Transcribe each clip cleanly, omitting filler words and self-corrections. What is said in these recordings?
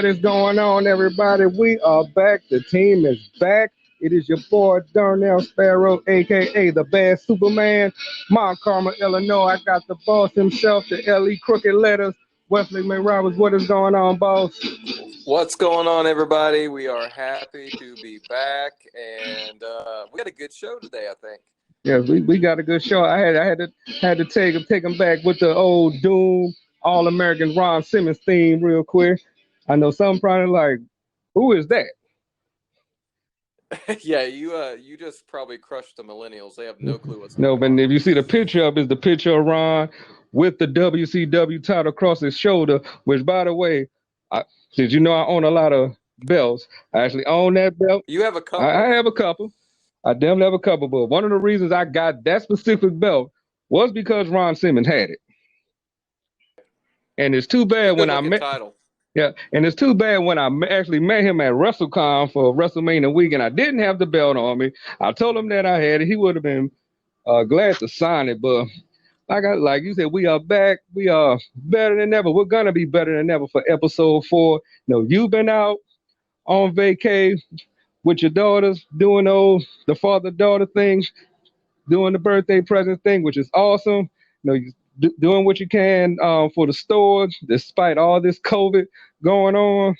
What is going on, everybody? We are back. The team is back. It is your boy, DarnellSparrow, a.k.a. the Bad Superman. Mount Carmel, Illinois. I got the boss himself, the L.E. Crooked Letters. Wesley McRoberts, what is going on, boss? What's going on, everybody? We are happy to be back, and we got a good show today, I think. Yeah, we got a good show. I had to take him back with the old Doom All-American Ron Simmons theme real quick. I know some probably like, who is that? Yeah, you just probably crushed the millennials. They have no clue what's going on. No, but if you see the picture up, is the picture of Ron with the WCW title across his shoulder, which, by the way, since you know I own a lot of belts, I actually own that belt. You have a couple? I have a couple. I definitely have a couple, but one of the reasons I got that specific belt was because Ron Simmons had it. And it's too bad when I met title. Yeah, and it's too bad when I actually met him at WrestleCon for WrestleMania week, and I didn't have the belt on me. I told him that I had it. He would have been glad to sign it, but like you said, we are back. We are better than ever. We're gonna be better than ever for episode 4. You know, you've been out on vacay with your daughters, doing the father-daughter things, doing the birthday present thing, which is awesome. You know, doing what you can for the store, despite all this COVID going on.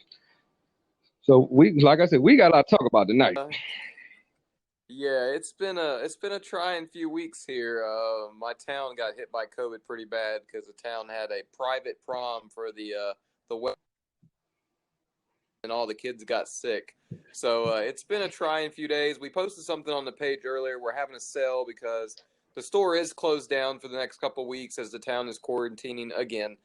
So like I said, we got a lot to talk about tonight. Yeah, it's been a trying few weeks here. My town got hit by COVID pretty bad because the town had a private prom for the wedding, and all the kids got sick. So it's been a trying few days. We posted something on the page earlier. We're having a sale because the store is closed down for the next couple of weeks as the town is quarantining again.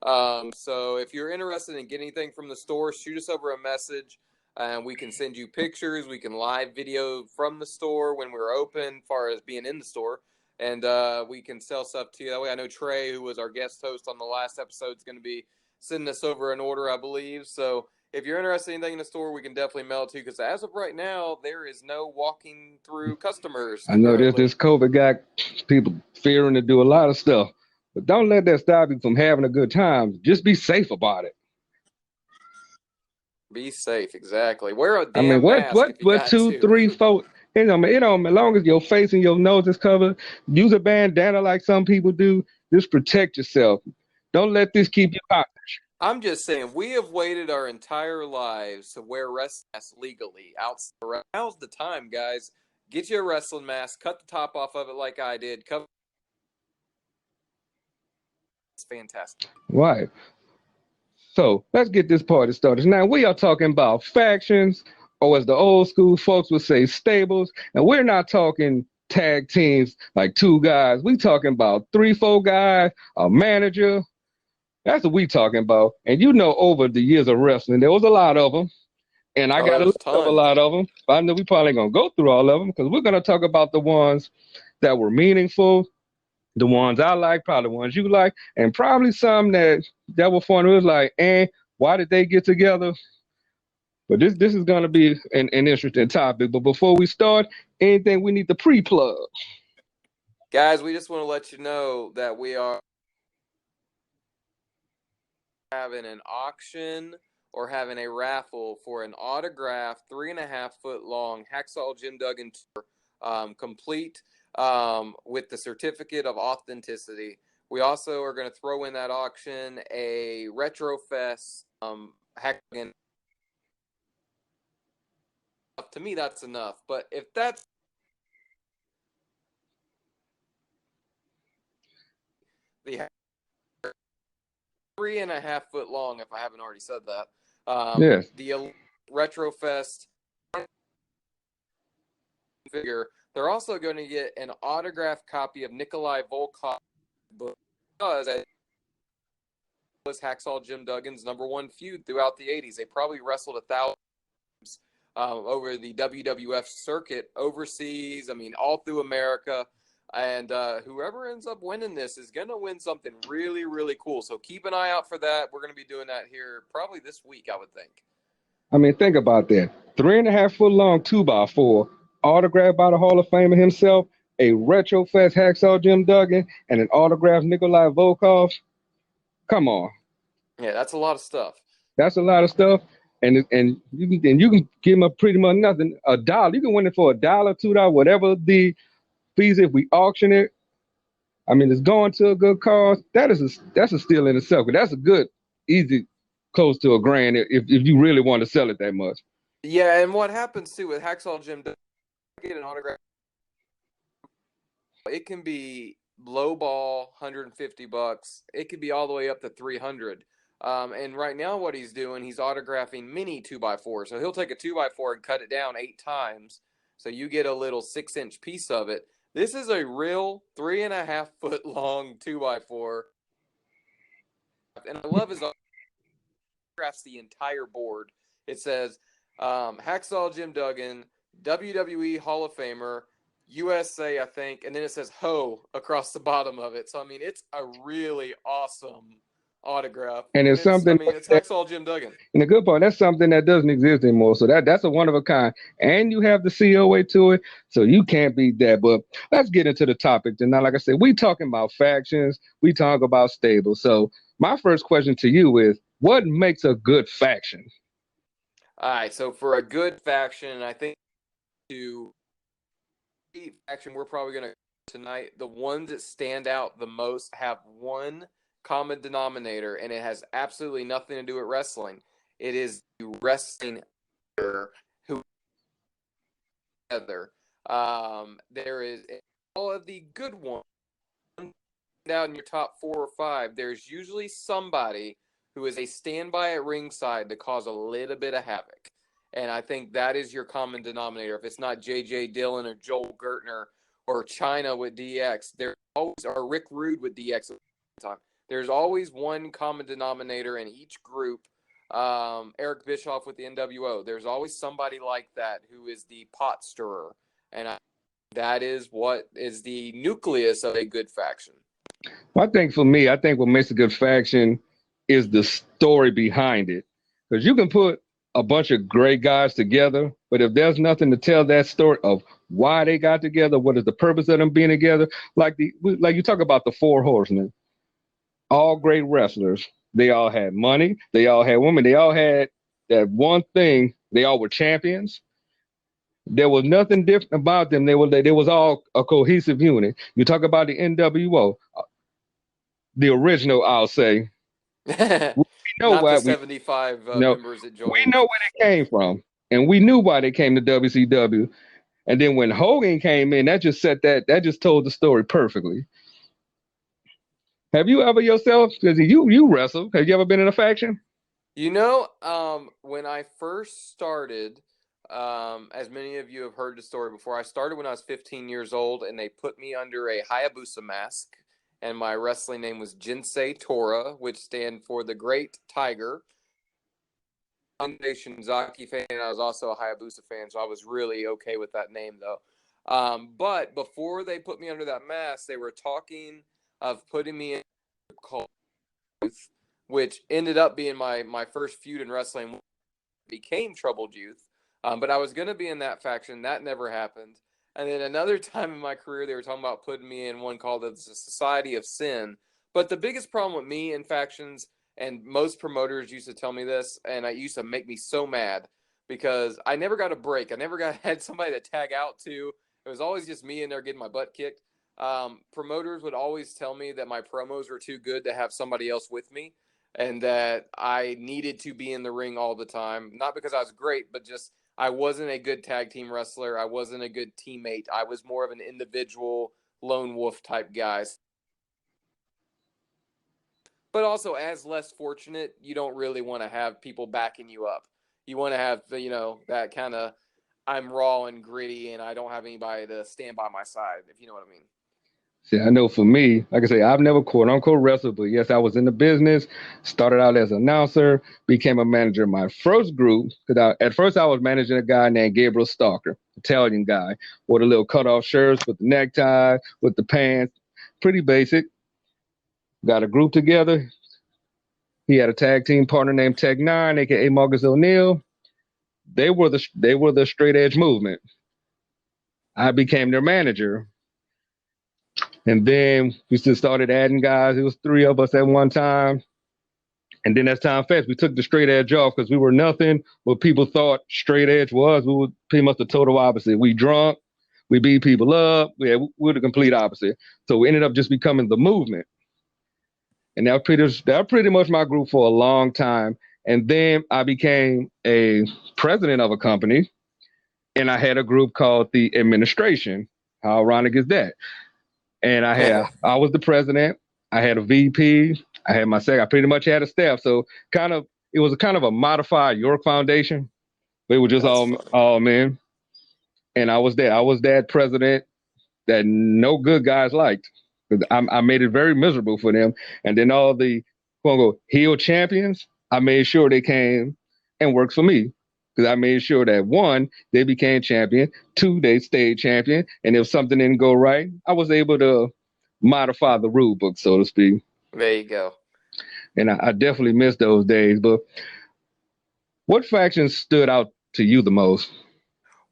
So if you're interested in getting anything from the store, shoot us over a message. And we can send you pictures. We can live video from the store when we're open, as far as being in the store. And we can sell stuff to you. That way, I know Trey, who was our guest host on the last episode, is going to be sending us over an order, I believe. So if you're interested in anything in the store, we can definitely mail it to you. Because as of right now, there is no walking through customers. I know this COVID got people fearing to do a lot of stuff. But don't let that stop you from having a good time. Just be safe about it. Be safe, exactly. Wear a damn mask. What 2, 3, 4? As long as your face and your nose is covered, use a bandana like some people do. Just protect yourself. Don't let this keep you hostage. I'm just saying, we have waited our entire lives to wear wrestling masks legally. Now's the time, guys. Get you a wrestling mask. Cut the top off of it like I did. It's fantastic. Right. So let's get this party started. Now we are talking about factions, or as the old school folks would say, stables. And we're not talking tag teams like 2 guys. We talking about 3, 4 guys, a manager. That's what we talking about. And over the years of wrestling, there was a lot of them. And I got a list of a lot of them. But I know we probably going to go through all of them because we're going to talk about the ones that were meaningful, the ones I like, probably the ones you like, and probably some that were fun. It was like, why did they get together? But this is going to be an interesting topic. But before we start, anything we need to pre-plug? Guys, we just want to let you know that we are having an auction or having a raffle for an autographed 3.5-foot long Hacksaw Jim Duggan tour, complete with the certificate of authenticity. We also are going to throw in that auction a Retrofest Hacksaw. To me, that's enough. But if that's the 3.5-foot long, if I haven't already said that, yes, the Retrofest figure. They're also going to get an autographed copy of Nikolai Volkov's book because it was Hacksaw Jim Duggan's #1 feud throughout the 80s. They probably wrestled 1,000 times over the WWF circuit overseas. I mean, all through America. And whoever ends up winning this is going to win something really, really cool. So keep an eye out for that. We're going to be doing that here probably this week, I would think. I mean, think about that. 3.5-foot long 2x4, autographed by the Hall of Famer himself, a Retrofest Hacksaw Jim Duggan, and an autographed Nikolai Volkov. Come on. Yeah, that's a lot of stuff. That's a lot of stuff. And you can give them pretty much nothing. $1. You can win it for $1, $2, whatever the fees if we auction it. I mean, it's going to a good cause. That's a steal in itself. That's a good, easy, close to $1,000 if you really want to sell it that much. Yeah, and what happens too with Hacksaw Jim, get an autograph. It can be low ball, $150. It could be all the way up to $300. And right now, what he's doing, he's autographing mini 2x4. So he'll take a 2x4 and cut it down 8 times. So you get a little 6-inch piece of it. This is a real 3.5 foot long 2x4. And I love his autographs the entire board. It says Hacksaw Jim Duggan, WWE Hall of Famer, USA, I think, and then it says Ho across the bottom of it. So I mean, it's a really awesome autograph, and it's something. I mean, it's Hacksaw Jim Duggan. And the good part, that's something that doesn't exist anymore. So that's a one of a kind, and you have the COA to it, so you can't beat that. But let's get into the topic. And now, like I said, we talking about factions, we talk about stables. So my first question to you is, what makes a good faction? All right, so for a good faction, I think to faction we're probably going to tonight, the ones that stand out the most have one common denominator, and it has absolutely nothing to do with wrestling. It is the wrestling who together. There is all of the good ones out in your top 4 or 5. There's usually somebody who is a standby at ringside to cause a little bit of havoc. And I think that is your common denominator. If it's not J.J. Dillon or Joel Gertner or China with DX, there's always, or Rick Rude with DX at the time. There's always one common denominator in each group. Eric Bischoff with the NWO. There's always somebody like that who is the pot stirrer. And that is what is the nucleus of a good faction. Well, I think for me, what makes a good faction is the story behind it. Because you can put a bunch of great guys together, but if there's nothing to tell that story of why they got together, what is the purpose of them being together, like you talk about the 4 horsemen, all great wrestlers. They all had money. They all had women. They all had that one thing. They all were champions. There was nothing different about them. They was all a cohesive unit. You talk about the NWO, the original, I'll say. We know not the 75 members that joined. We know where they came from, and we knew why they came to WCW. And then when Hogan came in, that just told the story perfectly. Have you ever yourself, because you wrestle, have you ever been in a faction? You know, when I first started, as many of you have heard the story before, I started when I was 15 years old, and they put me under a Hayabusa mask, and my wrestling name was Jinsei Tora, which stand for the Great Tiger. I'm a Shinzaki fan, and I was also a Hayabusa fan, so I was really okay with that name, though. But before they put me under that mask, they were talking of putting me in a called Youth, which ended up being my first feud in wrestling, became Troubled Youth. But I was going to be in that faction. That never happened. And then another time in my career, they were talking about putting me in one called the Society of Sin. But the biggest problem with me in factions, and most promoters used to tell me this, and it used to make me so mad, because I never got a break. I never had somebody to tag out to. It was always just me in there getting my butt kicked. Promoters would always tell me that my promos were too good to have somebody else with me, and that I needed to be in the ring all the time. Not because I was great, but just I wasn't a good tag team wrestler. I wasn't a good teammate. I was more of an individual lone wolf type guy. But also, as less fortunate, you don't really want to have people backing you up. You want to have, that kind of, I'm raw and gritty and I don't have anybody to stand by my side, if you know what I mean. See, I know for me, like I say, I've never quote-unquote wrestled, but yes, I was in the business, started out as an announcer, became a manager. My first group, at first I was managing a guy named Gabriel Stalker, Italian guy, wore the little cutoff shirts with the necktie, with the pants, pretty basic. Got a group together. He had a tag team partner named Tech Nine, aka Marcus ONeill. They were the straight edge movement. I became their manager. And then we just started adding guys. It was 3 of us at one time. And then as time passed, we took the straight edge off because we were nothing what people thought straight edge was. We were pretty much the total opposite. We drunk, we beat people up. We're the complete opposite. So we ended up just becoming the movement. And that was pretty much my group for a long time. And then I became a president of a company, and I had a group called the Administration. How ironic is that? And I was the president. I had a VP. I had my second. I pretty much had a staff. So it was a kind of a modified York Foundation. But it was just all men. And I was there. I was that president that no good guys liked. I made it very miserable for them. And then all the quote unquote heel champions, I made sure they came and worked for me. Because I made sure that one, they became champion, two, they stayed champion, and if something didn't go right, I was able to modify the rule book, so to speak. There you go. And I definitely miss those days. But what factions stood out to you the most?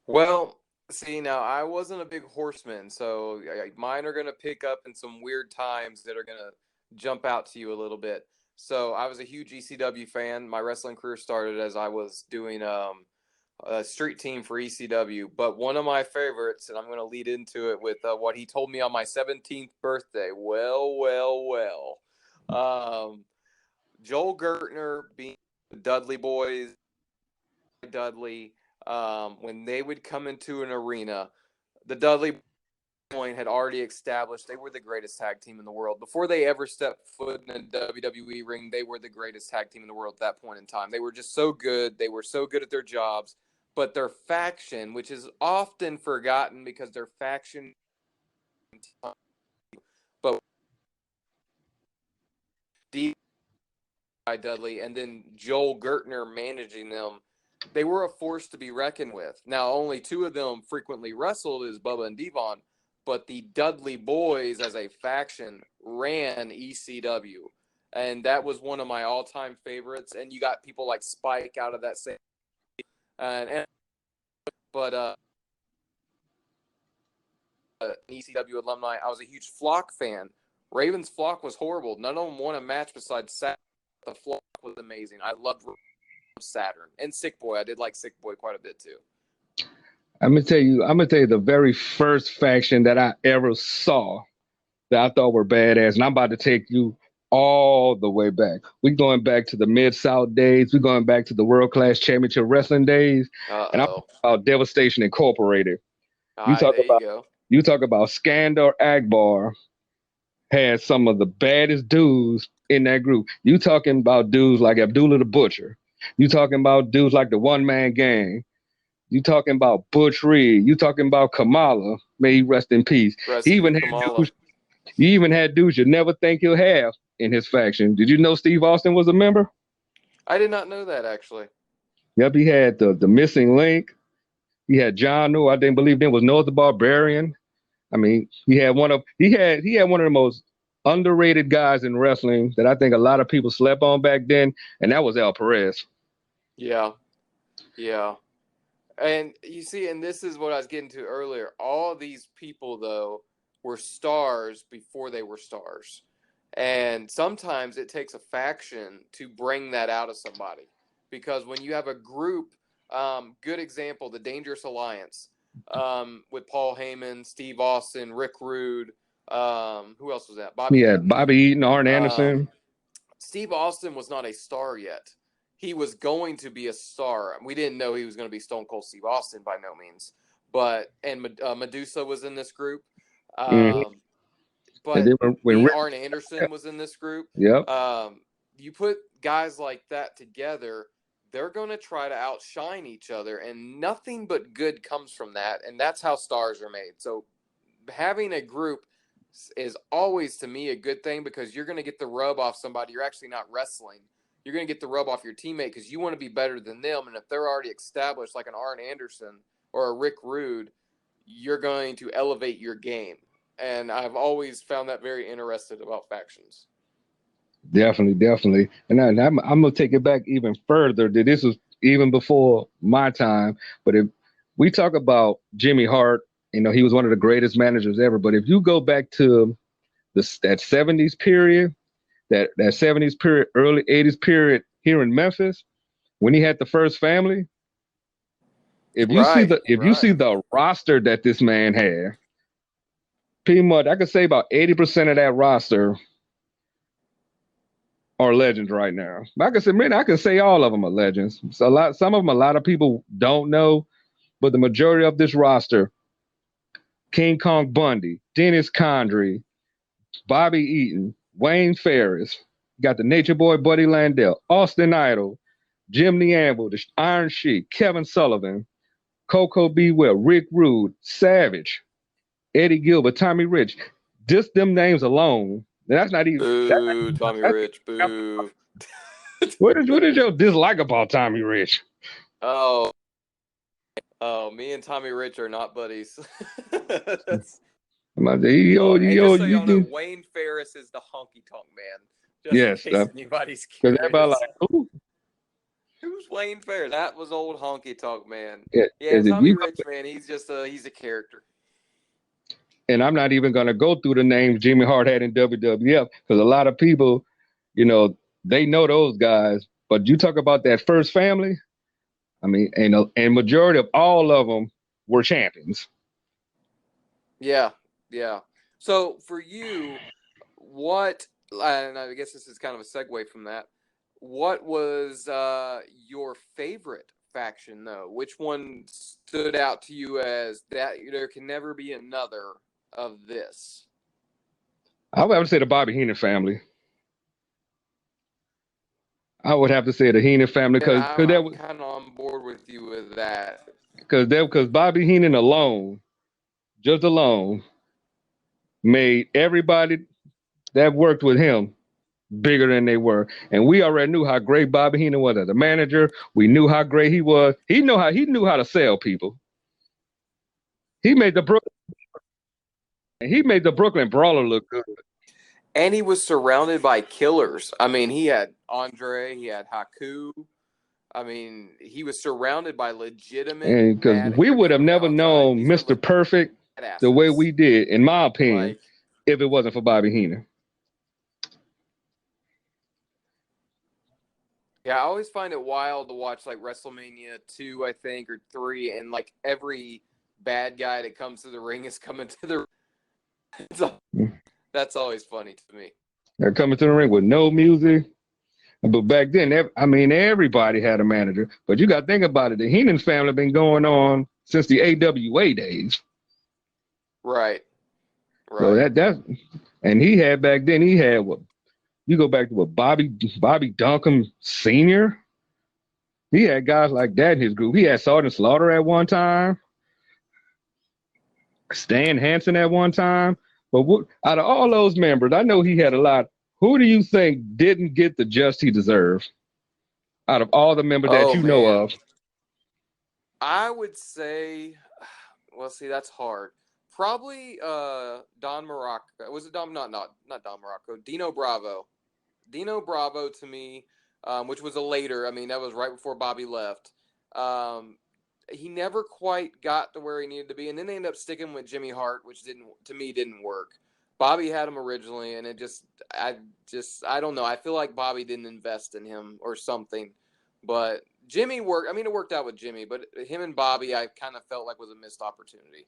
Well, see, now I wasn't a big horseman, so mine are going to pick up in some weird times that are going to jump out to you a little bit. So I was a huge ECW fan. My wrestling career started as I was doing a street team for ECW. But one of my favorites, and I'm going to lead into it with what he told me on my 17th birthday. Well. Joel Gertner being the Dudley Boys, Dudley, when they would come into an arena, the Dudley point had already established they were the greatest tag team in the world. Before they ever stepped foot in a WWE ring, they were the greatest tag team in the world at that point in time. They were just so good. They were so good at their jobs. But their faction, which is often forgotten because their faction, but Dudley and then Joel Gertner managing them, they were a force to be reckoned with. Now, only two of them frequently wrestled as Bubba and Devon, but the Dudley Boys as a faction ran ECW. And that was one of my all-time favorites. And you got people like Spike out of that same. But ECW alumni, I was a huge Flock fan. Raven's Flock was horrible. None of them won a match besides Saturn. The Flock was amazing. I loved Saturn and Sick Boy. I did like Sick Boy quite a bit too. I'm gonna tell you the very first faction that I ever saw that I thought were badass, and I'm about to take you all the way back. We're going back to the Mid-South days. We're going back to the World Class Championship Wrestling days. And I'm talking about Devastation Incorporated. You talk about Skandar Akbar had some of the baddest dudes in that group. You talking about dudes like Abdullah the Butcher. You talking about dudes like the One Man Gang. You talking about Butch Reed. You talking about Kamala. May he rest in peace. You even had dudes you never think he'll have in his faction. Did you know Steve Austin was a member? I did not know that, actually. Yep, he had the Missing Link. He had John who I didn't believe then was Noah the Barbarian. I mean, he had one of the most underrated guys in wrestling that I think a lot of people slept on back then, and that was El Perez. Yeah. And you see, and this is what I was getting to earlier. All these people, though, were stars before they were stars. And sometimes it takes a faction to bring that out of somebody. Because when you have a group, good example, the Dangerous Alliance, with Paul Heyman, Steve Austin, Rick Rude, who else was that? Bobby Eaton, Arn Anderson. Steve Austin was not a star yet. He was going to be a star. We didn't know he was going to be Stone Cold Steve Austin by no means. And Medusa was in this group. But Arn Anderson was in this group. Yep. You put guys like that together, they're going to try to outshine each other, and nothing but good comes from that. And that's how stars are made. So having a group is always, to me, a good thing because you're going to get the rub off somebody. You're actually not wrestling. You're going to get the rub off your teammate because you want to be better than them. And if they're already established, like an Arn Anderson or a Rick Rude, you're going to elevate your game. And I've always found that very interesting about factions. Definitely. And I'm going to take it back even further. This was even before my time. But if we talk about Jimmy Hart, he was one of the greatest managers ever. But if you go back to that 70s period, that 70s period, early 80s period here in Memphis, when he had the first family. If you see the roster that this man had, pretty much I could say about 80% of that roster are legends right now. I can say all of them are legends. So some of them, a lot of people don't know, but the majority of this roster: King Kong Bundy, Dennis Condrey, Bobby Eaton, Wayne Ferris, got the Nature Boy Buddy Landell, Austin Idol, Jim Neamble, the Iron Sheik, Kevin Sullivan, Coco B. Well, Rick Rude, Savage, Eddie Gilbert, Tommy Rich. Just them names alone. That's not even. Boo, Tommy Rich. Boo. What is your dislike about Tommy Rich? Oh, me and Tommy Rich are not buddies. Wayne Ferris is the honky tonk man. Just in case anybody's curious. Everybody like, ooh. Who's Wayne Ferris? That was old honky tonk man. Yeah, Tommy Rich, man, he's just he's a character. And I'm not even gonna go through the names Jimmy Hart had in WWF, because a lot of people, you know, they know those guys. But you talk about that first family, I mean, and majority of all of them were champions. Yeah. So for you, and I guess this is kind of a segue from that, what was your favorite faction, though? Which one stood out to you as that there can never be another of this? I would have to say the Bobby Heenan family. I would have to say the Heenan family, because I'm kind of on board with you with that. Because Bobby Heenan alone, made everybody that worked with him bigger than they were. And we already knew how great Bobby Heenan was as a manager. We knew how great he was. He knew how to sell people. He made the Brooklyn Brawler look good. And he was surrounded by killers. I mean, he had Andre, he had Haku. I mean, he was surrounded by legitimate. And because we would have never known Mr. Perfect the way we did, in my opinion, if it wasn't for Bobby Heenan. Yeah, I always find it wild to watch like WrestleMania 2, I think, or 3, and like every bad guy that comes to the ring is coming to the that's always funny to me. They're coming to the ring with no music. But back then, I mean, everybody had a manager. But you got to think about it. The Heenan family been going on since the AWA days. Right. So and he had back then, what? You go back to what, Bobby Duncombe Sr.? He had guys like that in his group. He had Sergeant Slaughter at one time. Stan Hansen at one time. But out of all those members, I know he had a lot. Who do you think didn't get the just he deserved out of all the members that you know of? I would say, well, see, that's hard. Probably Don Morocco. Was it Don? Not Don Morocco. Dino Bravo. Dino Bravo to me, which was a later. I mean, that was right before Bobby left. He never quite got to where he needed to be, and then they ended up sticking with Jimmy Hart, which didn't work. Bobby had him originally, and I don't know. I feel like Bobby didn't invest in him or something, but Jimmy worked. I mean, it worked out with Jimmy, but him and Bobby, I kind of felt like was a missed opportunity.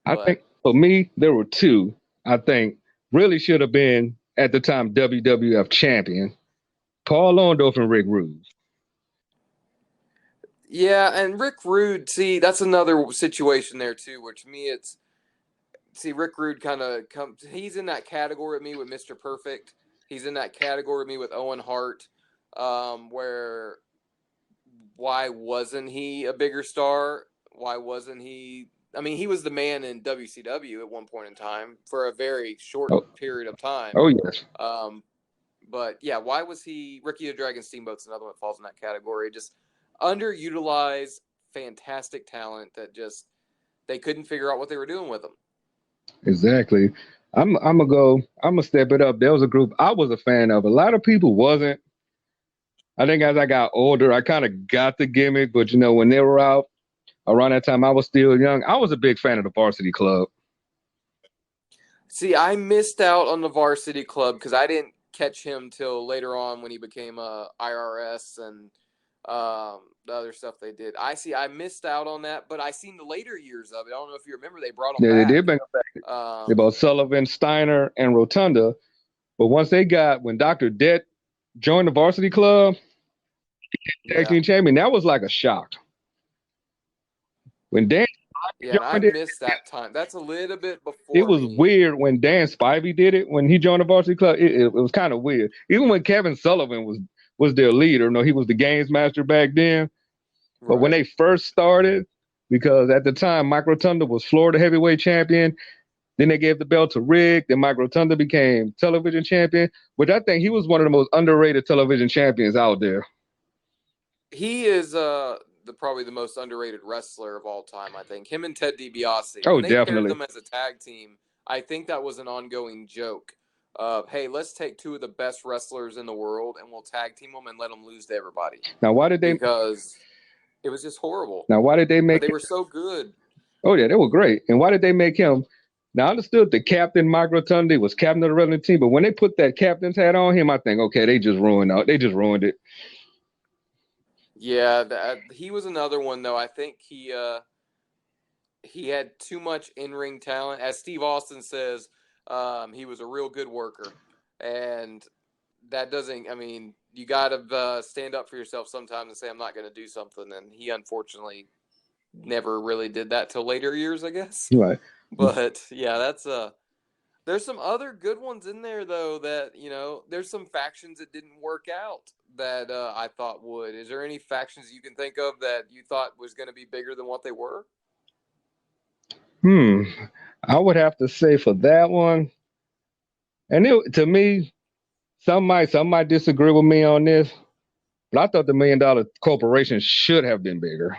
I think for me, there were two. I think really should have been at the time WWF champion, Paul Orndorff and Rick Rude. Yeah, and Rick Rude, see, that's another situation there too, where to me Rick Rude kind of he's in that category with me with Mr. Perfect. He's in that category with me with Owen Hart, where why wasn't he a bigger star? Why wasn't he? I mean, he was the man in WCW at one point in time for a very short period of time. Oh, yes. But yeah, why was he? Ricky the Dragon Steamboat's another one that falls in that category. Just underutilized, fantastic talent that just they couldn't figure out what they were doing with him. Exactly. I'm gonna step it up. There was a group I was a fan of. A lot of people wasn't. I think as I got older, I kind of got the gimmick, but when they were out around that time, I was still young. I was a big fan of the Varsity Club. See, I missed out on the Varsity Club because I didn't catch him till later on when he became IRS and the other stuff they did. I missed out on that, but I seen the later years of it. I don't know if you remember, they brought him Yeah, back. they did bring him back. They brought Sullivan, Steiner, and Rotunda. But once when Dr. Det joined the Varsity Club, tag team champion, that was like a shock. When Dan and I missed that time. That's a little bit before it was weird when Dan Spivey did it when he joined the Varsity Club. It was kind of weird. Even when Kevin Sullivan was their leader, no, he was the games master back then. But when they first started, because at the time Mike Rotunda was Florida heavyweight champion, then they gave the belt to Rick. Then Mike Rotunda became television champion, which I think he was one of the most underrated television champions out there. He is probably the most underrated wrestler of all time, I think. Him and Ted DiBiase. Oh, when they definitely. paired them as a tag team, I think that was an ongoing joke of, hey, let's take two of the best wrestlers in the world and we'll tag team them and let them lose to everybody. Now, why did they? Because it was just horrible. Now, why did they make? But they were so good. Oh yeah, they were great. And why did they make him? Now I understood the captain, Mike Rotunda, was captain of the wrestling team, but when they put that captain's hat on him, I think, okay, they just ruined it. Yeah, he was another one though. I think he had too much in-ring talent. As Steve Austin says, he was a real good worker, and that doesn't. I mean, you got to stand up for yourself sometimes and say, "I'm not going to do something." And he unfortunately never really did that till later years, I guess. Right. But yeah, that's there's some other good ones in there though that, there's some factions that didn't work out that I thought would. Is there any factions you can think of that you thought was going to be bigger than what they were? I would have to say for that one, and to me, some might disagree with me on this, but I thought the $1 Million Corporation should have been bigger.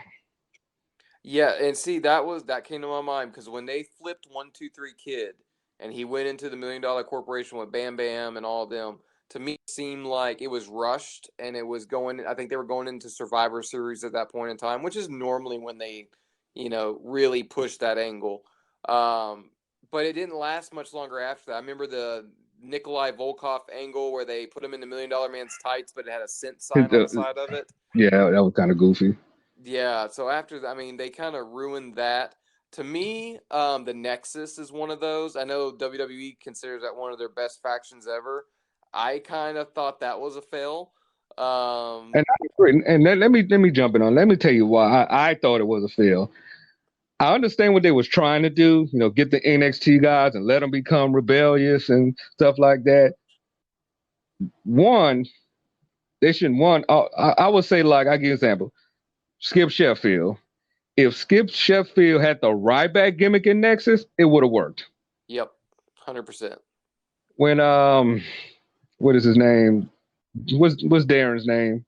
Yeah, and see, that came to my mind because when they flipped 1-2-3 Kid and he went into the $1 Million Corporation with Bam Bam and all of them, to me it seemed like it was rushed and it was I think they were going into Survivor Series at that point in time, which is normally when they, really push that angle. But it didn't last much longer after that. I remember the Nikolai Volkov angle where they put him in the $1 Million Man's tights, but it had a cent sign on the side of it. Yeah, that was kind of goofy. Yeah, so after that, I mean, they kind of ruined that. To me, the Nexus is one of those. I know WWE considers that one of their best factions ever. I kind of thought that was a fail. And I agree. And let me jump in on. Let me tell you why I thought it was a fail. I understand what they was trying to do, get the NXT guys and let them become rebellious and stuff like that. One, they shouldn't. I would say, like, I give you an example. Skip Sheffield. If Skip Sheffield had the Ryback gimmick in Nexus, it would have worked. Yep, 100%. When what is his name? What's Darren's name?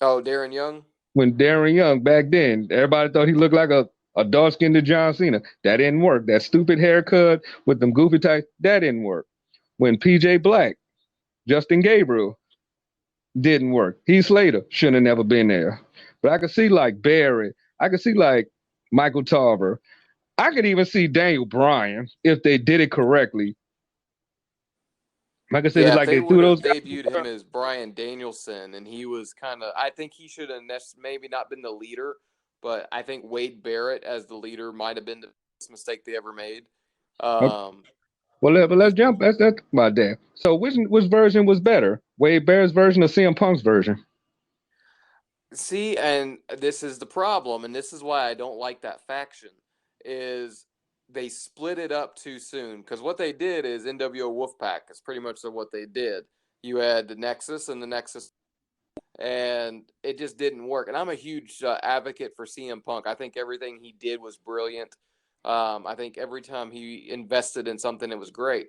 Oh, Darren Young. When Darren Young back then, everybody thought he looked like a dark-skinned John Cena. That didn't work. That stupid haircut with them goofy tights, that didn't work. When PJ Black, Justin Gabriel, didn't work. Heath Slater shouldn't have never been there. But I could see like Barrett. I could see like Michael Tarver. I could even see Daniel Bryan if they did it correctly. Like I said, yeah, it's like they threw those. Debuted him as Bryan Danielson, and he was kind of. I think he should have maybe not been the leader, but I think Wade Barrett as the leader might have been the biggest mistake they ever made. Well, let's jump. That's about that. So, which version was better? Wade Barrett's version or CM Punk's version? See, and this is the problem, and this is why I don't like that faction. Is they split it up too soon, because what they did is NWO Wolfpack is pretty much what they did. You had the Nexus and the Nexus, and it just didn't work. And I'm a huge advocate for CM Punk. I think everything he did was brilliant. I think every time he invested in something, it was great.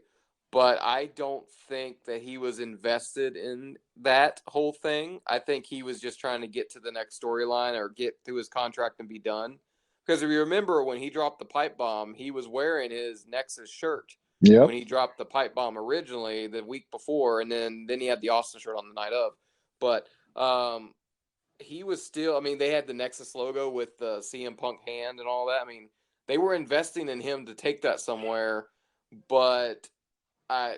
But I don't think that he was invested in that whole thing. I think he was just trying to get to the next storyline or get through his contract and be done. Because if you remember when he dropped the pipe bomb, he was wearing his Nexus shirt. Yeah. When he dropped the pipe bomb originally the week before, and then he had the Austin shirt on the night of. But he was still. I mean, they had the Nexus logo with the CM Punk hand and all that. I mean, they were investing in him to take that somewhere. But I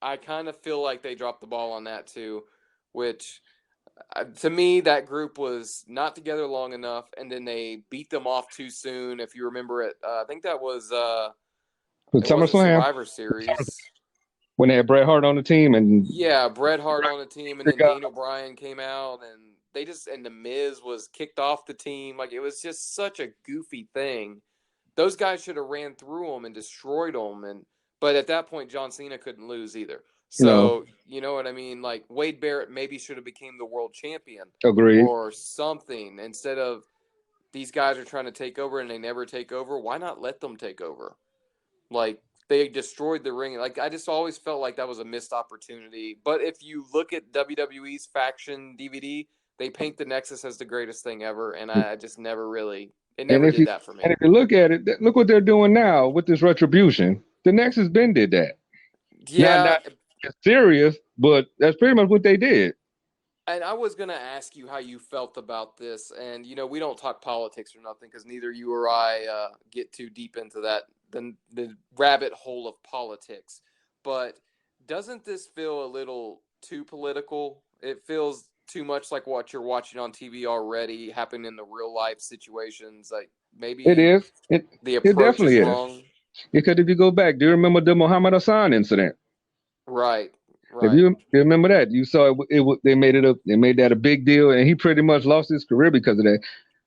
I kind of feel like they dropped the ball on that too, which to me, that group was not together long enough, and then they beat them off too soon. If you remember it, I think that was With it was a SummerSlam, Survivor Series. when they had Bret Hart on the team, and Yeah, Bret Hart on the team, and then Daniel Bryan came out, and the Miz was kicked off the team. Like, it was just such a goofy thing. Those guys should have ran through them and destroyed them, but at that point, John Cena couldn't lose either. So, you know what I mean? Like, Wade Barrett maybe should have became the world champion. Agreed. Or something. Instead of these guys are trying to take over and they never take over, why not let them take over? Like, they destroyed the ring. Like, I just always felt like that was a missed opportunity. But if you look at WWE's Faction DVD, they paint the Nexus as the greatest thing ever, and I just never really – it never did that for me. And if you look at it, look what they're doing now with this Retribution. The Nexus Ben did that. Yeah. Not serious, but that's pretty much what they did. And I was going to ask you how you felt about this. And, you know, we don't talk politics or nothing because neither you or I get too deep into that, the rabbit hole of politics. But doesn't this feel a little too political? It feels too much like what you're watching on TV already happening in the real life situations. Like, maybe it is. The approach definitely is wrong. Because if you go back, do you remember the Muhammad Hassan incident? Right. If you remember that, you saw they made that a big deal, and he pretty much lost his career because of that.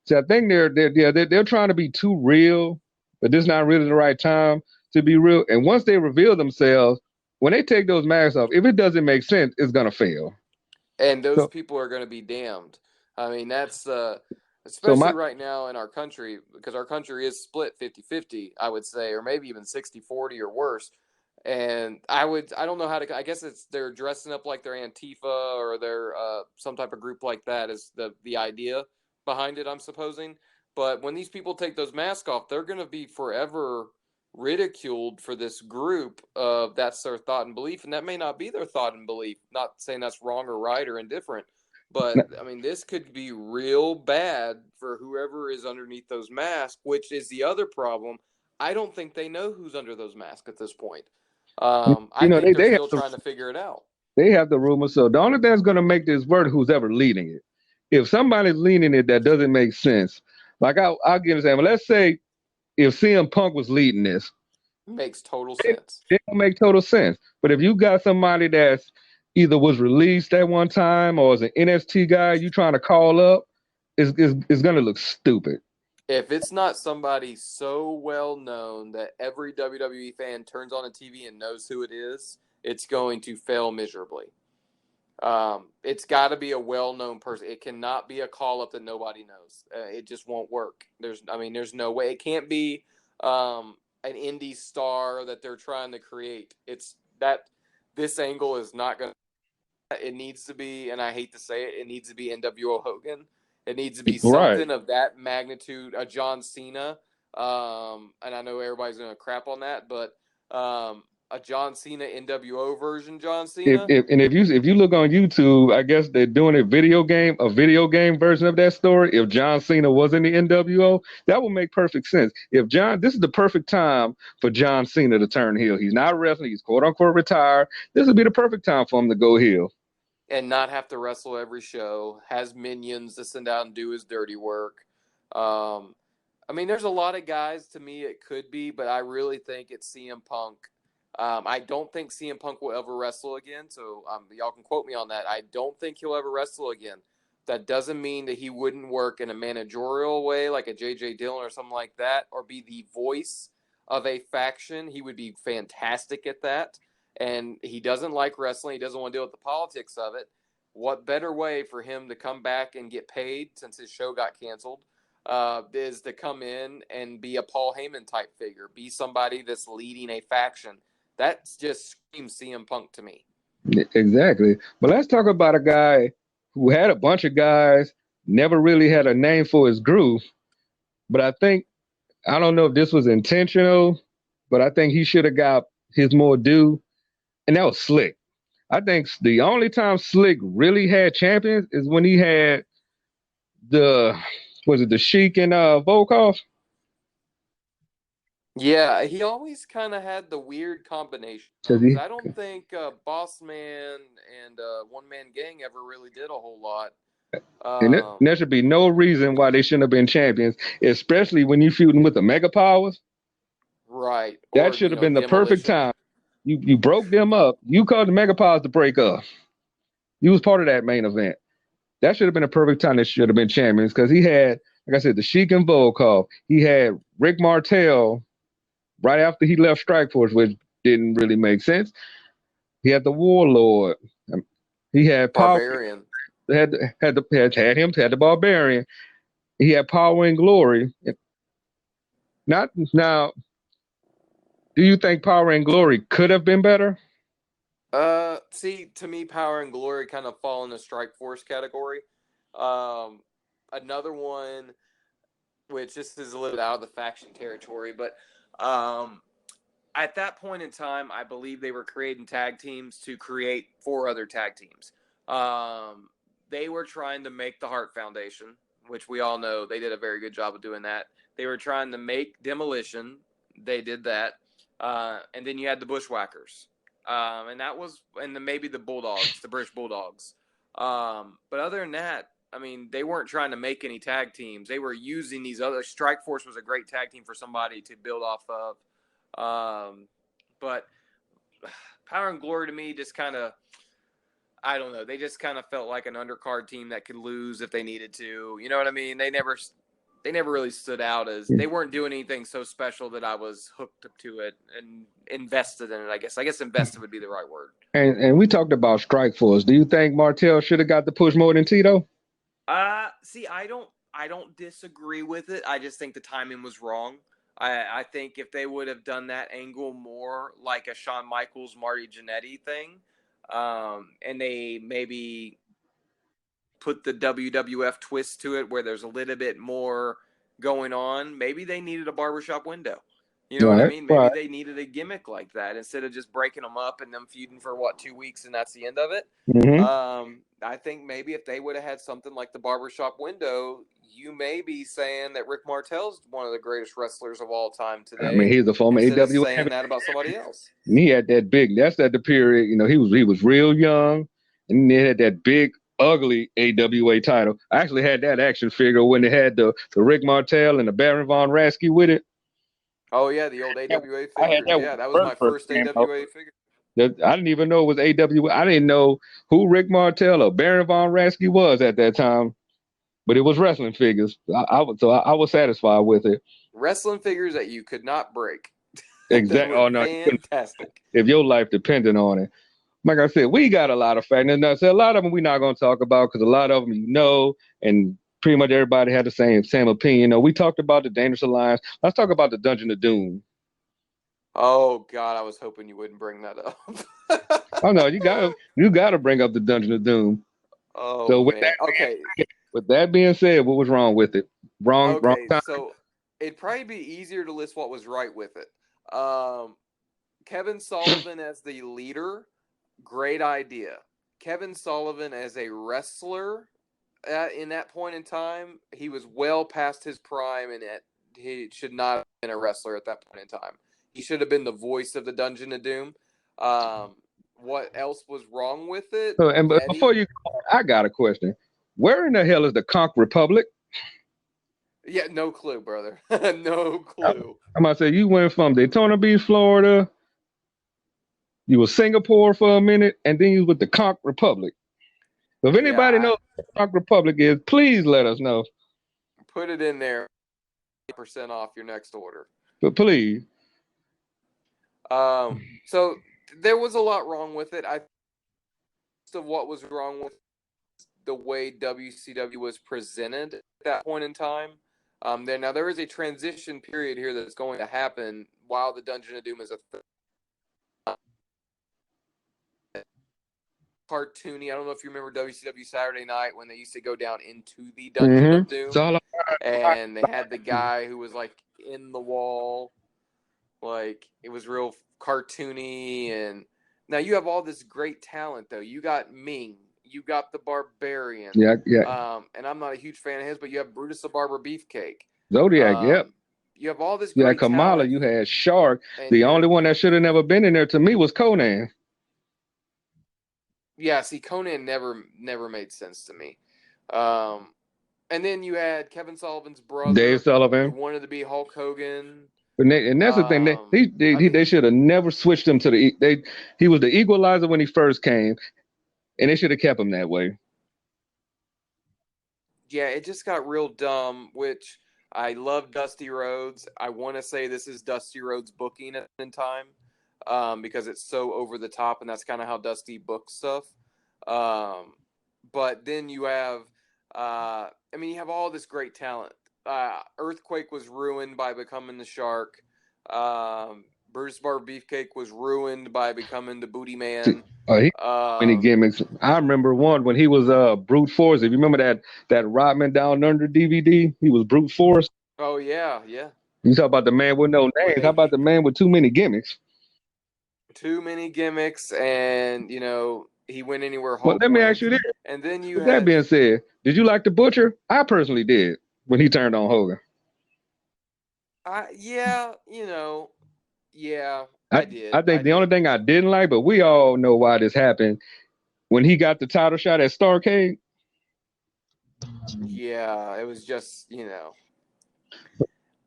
So I think they're trying to be too real, but this is not really the right time to be real. And once they reveal themselves, when they take those masks off, if it doesn't make sense, it's gonna fail. And those people are going to be damned. I mean, that's especially right now in our country, because our country is split 50-50, I would say, or maybe even 60-40 or worse. And I don't know how to, I guess they're dressing up like they're Antifa or they're some type of group like that is the idea behind it, I'm supposing. But when these people take those masks off, they're going to be forever ridiculed for this group of that's their thought and belief. And that may not be their thought and belief. Not saying that's wrong or right or indifferent. But, I mean, this could be real bad for whoever is underneath those masks, which is the other problem. I don't think they know who's under those masks at this point. I think they're still trying to figure it out. They have the rumor. So the only thing that's going to make this work, who's ever leading it. If somebody's leading it that doesn't make sense, like I'll give an example. Let's say if CM Punk was leading this. Makes total sense. It don't make total sense. But if you got somebody that's either was released at one time or is an NXT guy you trying to call up, it's going to look stupid. If it's not somebody so well known that every WWE fan turns on a TV and knows who it is, it's going to fail miserably. It's got to be a well-known person. It cannot be a call-up that nobody knows. It just won't work. There's no way. It can't be an indie star that they're trying to create. It's that this angle is not going to. It needs to be, and I hate to say it, it needs to be NWO Hogan. It needs to be something of that magnitude, a John Cena. And I know everybody's going to crap on that, but a John Cena NWO version John Cena. If you look on YouTube, I guess they're doing a video game version of that story. If John Cena was in the NWO, that would make perfect sense. This is the perfect time for John Cena to turn heel. He's not wrestling. He's quote unquote retired. This would be the perfect time for him to go heel. And not have to wrestle every show, has minions to send out and do his dirty work. I mean, there's a lot of guys to me it could be, but I really think it's CM Punk. I don't think CM Punk will ever wrestle again, so y'all can quote me on that. I don't think he'll ever wrestle again. That doesn't mean that he wouldn't work in a managerial way like a J.J. Dillon or something like that, or be the voice of a faction. He would be fantastic at that. And he doesn't like wrestling. He doesn't want to deal with the politics of it. What better way for him to come back and get paid since his show got canceled is to come in and be a Paul Heyman type figure, be somebody that's leading a faction. That just screams CM Punk to me. Exactly. But let's talk about a guy who had a bunch of guys, never really had a name for his group. But I don't know if this was intentional, but I think he should have got his more due. And that was Slick. I think the only time Slick really had champions is when he had the Sheik and Volkov? Yeah, he always kind of had the weird combination. Cause Because he, I don't think Boss Man and One Man Gang ever really did a whole lot. and there should be no reason why they shouldn't have been champions, especially when you feuding with the Mega Powers. Right. That Or, should have been the perfect Demolition. time. You broke them up. You caused the Mega Powers to break up. You was part of that main event. That should have been a perfect time. They should have been champions because he had, like I said, the Sheik and Volkov. He had Rick Martel right after he left Strikeforce, which didn't really make sense. He had the Warlord. He had Power. Barbarian. Had the Barbarian. He had Power and Glory. Not now. Do you think Power and Glory could have been better? See, to me, Power and Glory kind of fall in the Strike Force category. Another one, which this is a little bit out of the faction territory, but at that point in time, I believe they were creating tag teams to create 4 other tag teams. They were trying to make the Hart Foundation, which we all know they did a very good job of doing that. They were trying to make Demolition. They did that. And then you had the Bushwhackers. And that was, and then maybe the Bulldogs, the British Bulldogs. But other than that, I mean, they weren't trying to make any tag teams. They were using these other. Strike Force was a great tag team for somebody to build off of. But Power and Glory to me just kind of, I don't know. They just kind of felt like an undercard team that could lose if they needed to. You know what I mean? They never really stood out as, they weren't doing anything so special that I was hooked up to it and invested in it. I guess invested would be the right word. And we talked about Strikeforce. Do you think Martel should have got the push more than Tito? See, I don't disagree with it. I just think the timing was wrong. I think if they would have done that angle more like a Shawn Michaels, Marty Jannetty thing, and they maybe put the WWF twist to it where there's a little bit more going on, maybe they needed a barbershop window. You know what I mean? Maybe they needed a gimmick like that instead of just breaking them up and them feuding for 2 weeks and that's the end of it. Mm-hmm. I think maybe if they would have had something like the barbershop window, you may be saying that Rick Martel's one of the greatest wrestlers of all time today. I mean, he's a former AWA. Saying that about somebody else. And he had that big. That's at the period. He was real young, and he had that big, ugly AWA title. I actually had that action figure when they had the Rick Martel and the Baron von Raschke with it. Oh yeah, the old AWA figure. Yeah, that was my first AWA figure. I didn't even know it was AWA. I didn't know who Rick Martel or Baron von Raschke was at that time, but it was wrestling figures. I was satisfied with it. Wrestling figures that you could not break. Exactly. Oh no, fantastic. If your life depended on it. Like I said, we got a lot of factors. Now, so a lot of them we're not going to talk about because a lot of them and pretty much everybody had the same opinion. We talked about the Dangerous Alliance. Let's talk about the Dungeon of Doom. Oh God, I was hoping you wouldn't bring that up. Oh no, you got to bring up the Dungeon of Doom. Oh so man. With that being said, what was wrong with it? Wrong time. So it'd probably be easier to list what was right with it. Kevin Sullivan as the leader, great idea. Kevin Sullivan as a wrestler in that point in time, he was well past his prime, and he should not have been a wrestler at that point in time. He should have been the voice of the Dungeon of Doom. What else was wrong with it? Before you go, I got a question. Where in the hell is the Conch Republic? Yeah, no clue, brother. No clue. I'm about to say, you went from Daytona Beach, Florida. You were Singapore for a minute, and then you was with the Conch Republic. So if anybody knows what the Conch Republic is, please let us know. Put it in there. 8% off your next order. But please. So there was a lot wrong with it. What was wrong with the way WCW was presented at that point in time. There is a transition period here that's going to happen while the Dungeon of Doom is a cartoony. I don't know if you remember WCW Saturday Night when they used to go down into the Dungeon of Doom, and they had the guy who was like in the wall, like it was real cartoony. And now you have all this great talent though. You got Ming. You got the Barbarian. Yeah. And I'm not a huge fan of his, but you have Brutus the Barber Beefcake. Zodiac, you have all this You had great Kamala, talent. you had Shark. And The only one that should have never been in there to me was Conan. Yeah, see, Conan never made sense to me. And then you had Kevin Sullivan's Dave brother who Sullivan. wanted to be Hulk Hogan. And that's the thing. They should have never switched him to he was the equalizer when he first came, and they should have kept him that way. Yeah, it just got real dumb, which I love Dusty Rhodes. I want to say this is Dusty Rhodes booking in time because it's so over the top, and that's kind of how Dusty books stuff. But then you have, you have all this great talent. Earthquake was ruined by becoming the Shark. Bruce Bar Beefcake was ruined by becoming the Booty Man. Many gimmicks. I remember one when he was Brute Force. If you remember that Rodman Down Under DVD, he was Brute Force. Oh yeah. You talk about the man with no names. How about the man with too many gimmicks? Too many gimmicks, and he went anywhere. Well, let me ask you this. And then That being said, did you like the Butcher? I personally did when he turned on Hogan. Yeah, I did. I think the only thing I didn't like, but we all know why this happened, when he got the title shot at Starrcade. Yeah, it was just,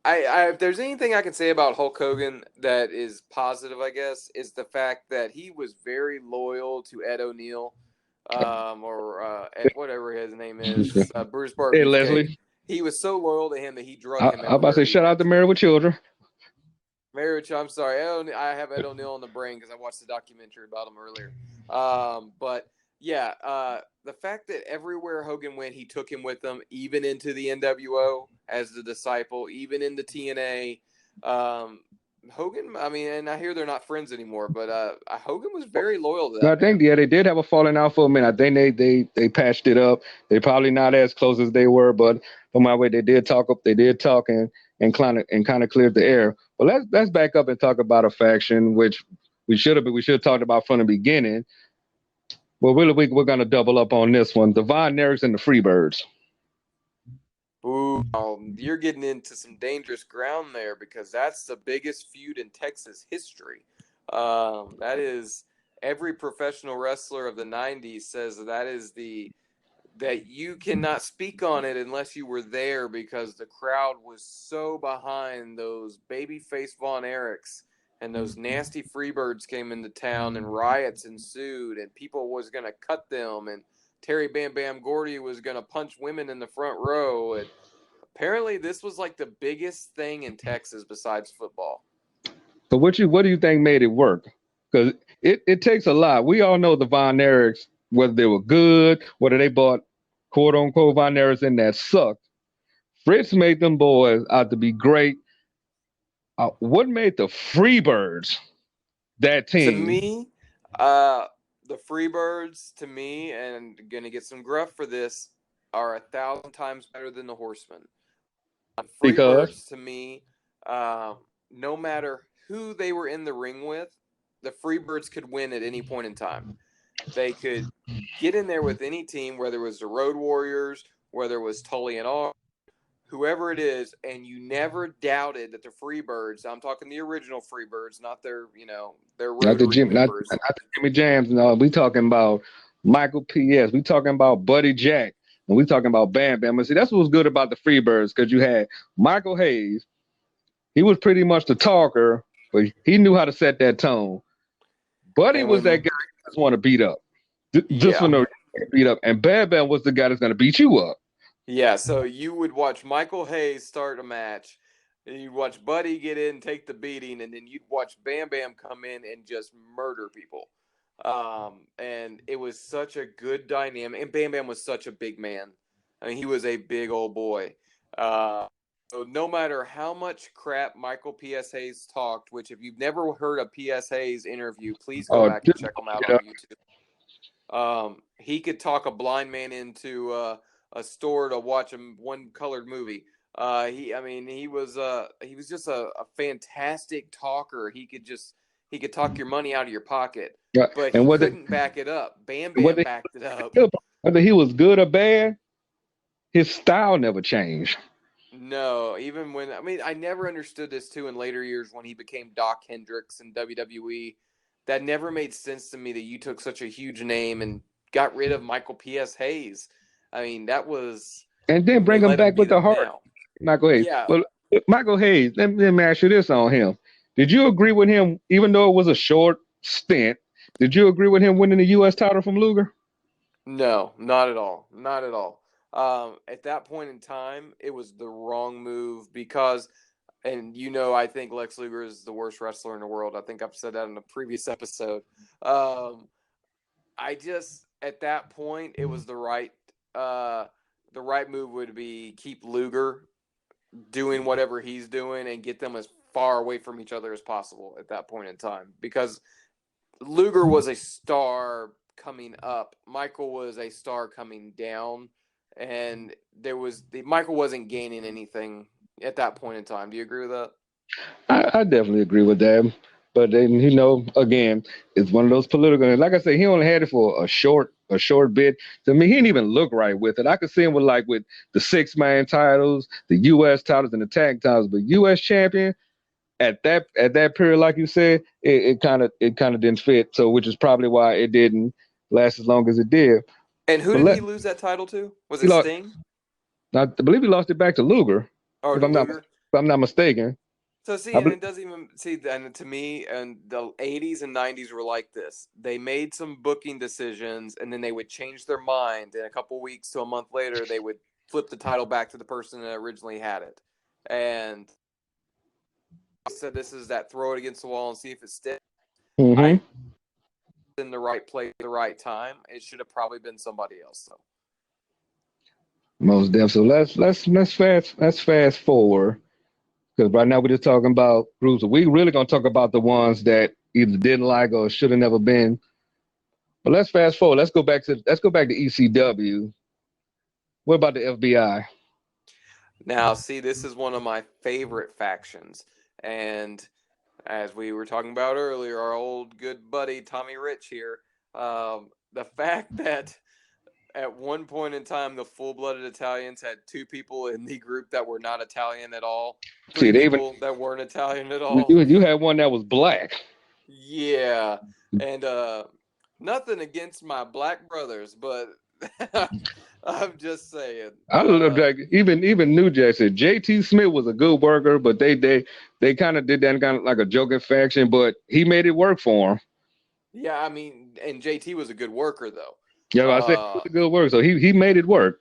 if there's anything I can say about Hulk Hogan that is positive, I guess, is the fact that he was very loyal to Ed ONeill, or Ed, whatever his name is, Bruce Bar. Hey, Leslie. He was so loyal to him that he drug him. I'm about to say, shout out to Married with Children. I'm sorry. I have Ed ONeill on the brain because I watched the documentary about him earlier. But yeah, the fact that everywhere Hogan went, he took him with him, even into the NWO as the disciple, even in the TNA. Hogan, and I hear they're not friends anymore, but Hogan was very loyal to that. I think, they did have a falling out for a minute. I think they patched it up. They're probably not as close as they were, but from my way, they did talk and kind of cleared the air. But let's back up and talk about a faction, which we should have talked about from the beginning. Well, we're going to double up on this one. The Von Erichs and the Freebirds. Ooh, you're getting into some dangerous ground there because that's the biggest feud in Texas history. That is, every professional wrestler of the 90s says that you cannot speak on it unless you were there because the crowd was so behind those babyface Von Erichs, and those nasty Freebirds came into town and riots ensued and people was going to cut them, and Terry Bam Bam Gordy was going to punch women in the front row. And apparently this was like the biggest thing in Texas besides football. So what do you think made it work? Because it takes a lot. We all know the Von Erichs, whether they were good, whether they bought quote unquote Von Erichs in that sucked. Fritz made them boys out to be great. What made the Freebirds that team? To me, the Freebirds, to me, and gonna get some gruff for this, are 1,000 times better than the Horsemen. Freebirds, to me, no matter who they were in the ring with, the Freebirds could win at any point in time. They could get in there with any team, whether it was the Road Warriors, whether it was Tully and all, whoever it is, and you never doubted that the Freebirds, I'm talking the original Freebirds, not their not the Jimmy Jams. No, we talking about Michael P.S. We talking about Buddy Jack, and we talking about Bam Bam. And see, that's what was good about the Freebirds, because you had Michael Hayes. He was pretty much the talker, but he knew how to set that tone. Buddy was that guy who just want to beat up, just want to beat up, and Bam Bam was the guy that's going to beat you up. Yeah, so you would watch Michael Hayes start a match, and you'd watch Buddy get in, take the beating, and then you'd watch Bam Bam come in and just murder people. And it was such a good dynamic. And Bam Bam was such a big man. I mean, he was a big old boy. So no matter how much crap Michael P.S. Hayes talked, which if you've never heard a P.S. Hayes interview, please go back and check them out on YouTube. He could talk a blind man into a store to watch one colored movie. He was just a fantastic talker. He could talk your money out of your pocket, but he couldn't back it up. Bam Bam backed it up. Whether he was good or bad, his style never changed. No, even when I never understood this too in later years when he became Doc Hendricks in WWE. That never made sense to me that you took such a huge name and got rid of Michael P.S. Hayes. I mean, that was And then they bring him let him back be with the the Hart, now. Michael Hayes. Yeah, Well, Michael Hayes, let me ask you this on him. Did you agree with him, even though it was a short stint? Did you agree with him winning the U.S. title from Luger? no, not at all. Not at all. At that point in time, it was the wrong move because, and I think Lex Luger is the worst wrestler in the world. I think I've said that in a previous episode. Um, I just at that point it was the right move would be keep Luger doing whatever he's doing and get them as far away from each other as possible at that point in time because Luger was a star coming up. Michael was a star coming down, and Michael wasn't gaining anything at that point in time. Do you agree with that? I definitely agree with that. But then again, it's one of those political. Like I said, he only had it for a short bit. To me, he didn't even look right with it. I could see him with the 6-man titles, the U.S. titles, and the tag titles. But U.S. champion at that period, like you said, it kind of didn't fit. So, which is probably why it didn't last as long as it did. And who But did he lose that title to? Was he it lost. Sting I believe he lost it back to Luger, or if to I'm not Luger? if I'm not mistaken. So see, I and bel it doesn't even see, and to me, and the '80s and '90s were like this. They made some booking decisions, and then they would change their mind, and a couple weeks to a month later, they would flip the title back to the person that originally had it. And I said, "This is that throw it against the wall and see if it sticks." I hmm in the right place at the right time. It should have probably been somebody else, though. Most definitely. So let's fast forward because right now we're just talking about groups. We really gonna talk about the ones that either didn't like or should have never been. But let's fast forward. Let's go back to ECW. What about the FBI? Now, see, this is one of my favorite factions, and as we were talking about earlier, our old good buddy Tommy Rich here. The fact that at one point in time the full-blooded Italians had two people in the group that were not Italian at all, three See, they even people that weren't Italian at you all. you had one that was black. Yeah, and nothing against my black brothers, but I'm just saying. I don't know, like even New Jack said JT Smith was a good worker, but they kind of did that kind of like a joking faction, but he made it work for him. Yeah, I mean, and JT was a good worker though. You know, I said it Uh, was a good work, so he made it work.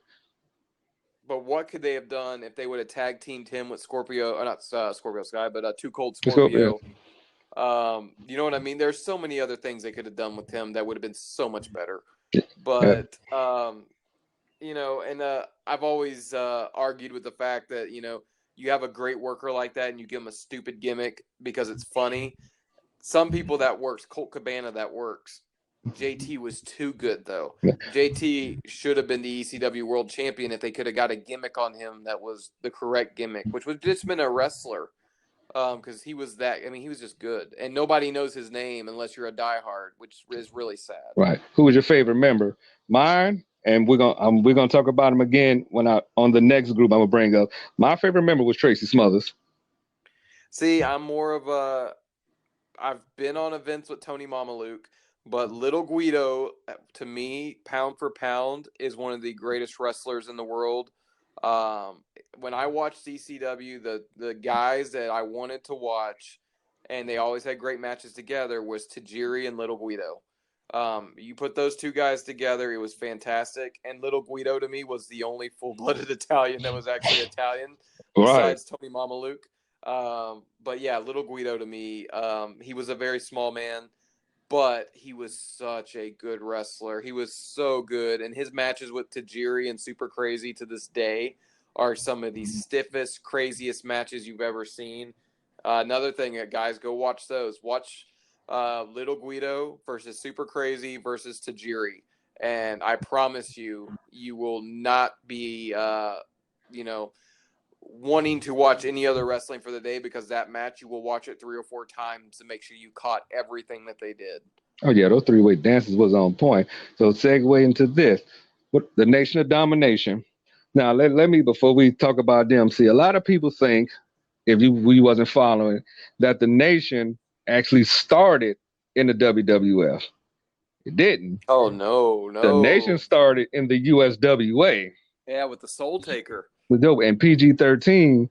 but what could they have done if they would have tag teamed him with Scorpio, not Scorpio Sky, but Too Cold Let's go, yeah. Scorpio? You know what I mean? There's so many other things they could have done with him that would have been so much better. Yeah. But and I've always argued with the fact that you have a great worker like that and you give him a stupid gimmick because it's funny. Some people that works. Colt Cabana that works. JT was too good though. JT should have been the ECW World Champion if they could have got a gimmick on him that was the correct gimmick, which would just been a wrestler. Because he was that. I mean, he was just good, and nobody knows his name unless you're a diehard, which is really sad. Right. Who was your favorite member? Mine, and we're gonna talk about him again when I on the next group I'm gonna bring up. My favorite member was Tracy Smothers. See, I'm more of a. I've been on events with Tony Mamaluke, but Little Guido, to me, pound for pound, is one of the greatest wrestlers in the world. When I watched CCW, the guys that I wanted to watch, and they always had great matches together, was Tajiri and Little Guido. You put those two guys together, it was fantastic. And Little Guido to me was the only full-blooded Italian that was actually Italian, Right. besides Tony Mamaluke. But yeah, Little Guido to me, he was a very small man, but he was such a good wrestler. He was so good, and his matches with Tajiri and Super Crazy to this day are some of the stiffest, craziest matches you've ever seen. Another thing, guys, go watch those. Watch Little Guido versus Super Crazy versus Tajiri, and I promise you, you will not be, wanting to watch any other wrestling for the day because that match you will watch it 3 or 4 times to make sure you caught everything that they did. Oh yeah, those three-way dances was on point. So segue into this. What the Nation of Domination. Now let me before we talk about them. See, a lot of people think if we wasn't following that the Nation actually started in the WWF. It didn't. Oh no, The Nation no. started in the USWA. Yeah, with the Soul Taker. With dope and PG-13,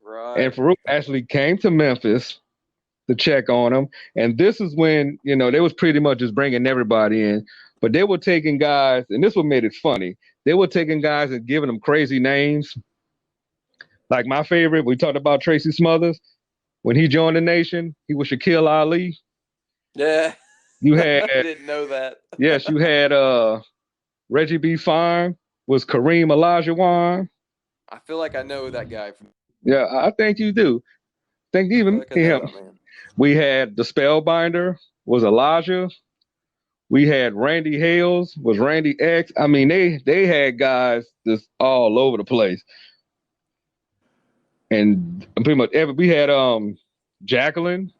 and Right. Farouk actually came to Memphis to check on him. And this is when, they was pretty much just bringing everybody in. But they were taking guys, and this what made it funny. They were taking guys and giving them crazy names. Like my favorite, we talked about Tracy Smothers. When he joined the Nation, he was Shaquille Ali. Yeah. You had, I didn't know that. yes, you had Reggie B. Fine was Kareem Olajuwon. I feel like I know that guy from. Yeah, I think you do. Think even I know him. that man. We had the Spellbinder was Elijah. We had Randy Hales was Randy X. I mean, they had guys just all over the place. And pretty much we had Jacqueline.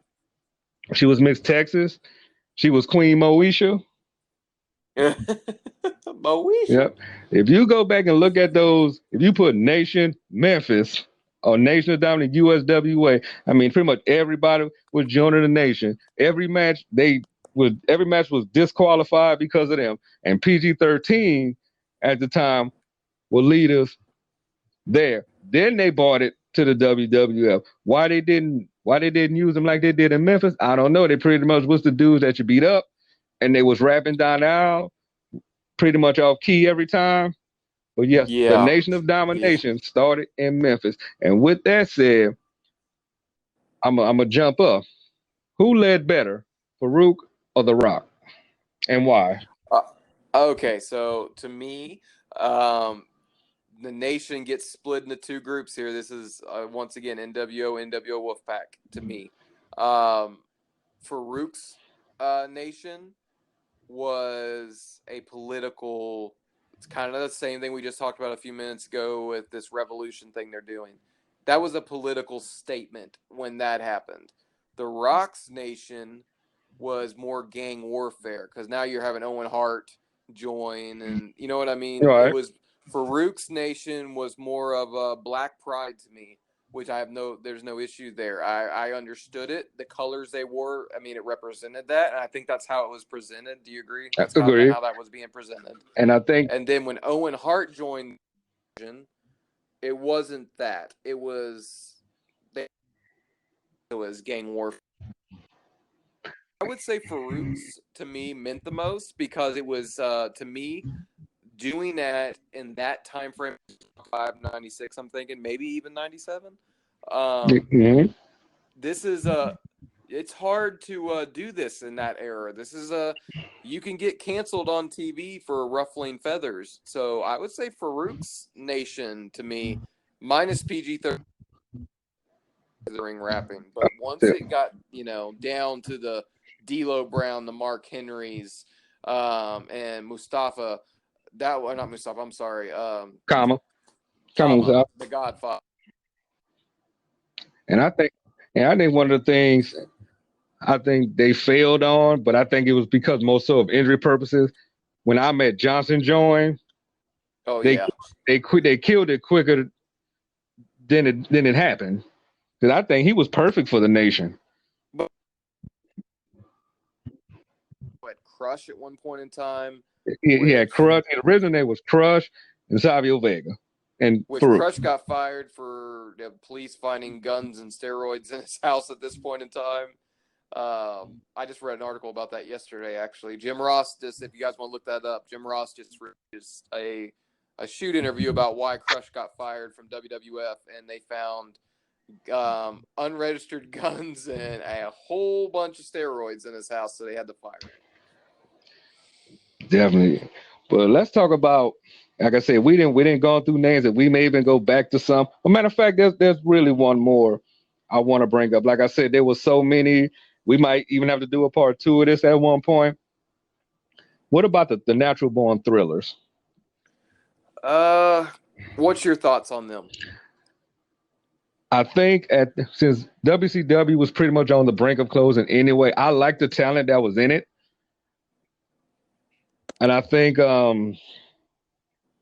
She was Miss Texas. She was Queen Moesha. Moesha. Yep. If you go back and look at those, if you put Nation Memphis or Nation of Dominant USWA, I mean, pretty much everybody was joining the Nation. Every match was disqualified because of them. And PG-13 at the time were leaders there. Then they bought it to the WWF. Why they didn't use them like they did in Memphis? I don't know. They pretty much was the dudes that you beat up, and they was rapping down the aisle, pretty much off key every time. But yes, the Nation of Domination started in Memphis. And with that said, I'm gonna jump up. Who led better, Farouk or The Rock, and why? Okay, so to me, the Nation gets split into two groups here. This is once again NWO Wolfpack to me. Farouk's Nation was a political. It's kind of the same thing we just talked about a few minutes ago with this revolution thing they're doing. That was a political statement when that happened. The Rock's Nation was more gang warfare because now you're having Owen Hart join, and you know what I mean? Right. It was Farouk's Nation was more of a black pride to me, which there's no issue there. I understood it. The colors they wore, I mean, it represented that, and I think that's how it was presented. Do you agree? That's I agree. how that was being presented. And I think, and then when Owen Hart joined, it wasn't that. It was gang warfare. I would say Farouk's to me meant the most because it was to me doing that in that time frame, 96. I'm thinking maybe even 97. This is it's hard to do this in that era. This is you can get canceled on TV for ruffling feathers. So I would say Farouk's Nation to me, minus PG-13 rapping, but once it got down to the D'Lo Brown, the Mark Henrys, and Mustafa, not Mustafa. I'm sorry, Kama, the Godfather. And I think one of the things I think they failed on, but I think it was because more so of injury purposes. When I met Johnson join, they killed it quicker than it happened. Because I think he was perfect for the Nation. Crush at one point in time. He had Crush. His original name was Crush and Savio Vega. And Crush got fired for the police finding guns and steroids in his house at this point in time. I just read an article about that yesterday, actually. Jim Ross, if you guys want to look that up, Jim Ross just released a shoot interview about why Crush got fired from WWF, and they found unregistered guns and a whole bunch of steroids in his house, so they had to fire him. Definitely. But let's talk about, like I said, we didn't go through names that we may even go back to some. As a matter of fact, there's really one more I want to bring up. Like I said, there were so many. We might even have to do a part 2 of this at one point. What about the natural born thrillers? What's your thoughts on them? I think since WCW was pretty much on the brink of closing anyway, I like the talent that was in it. And I think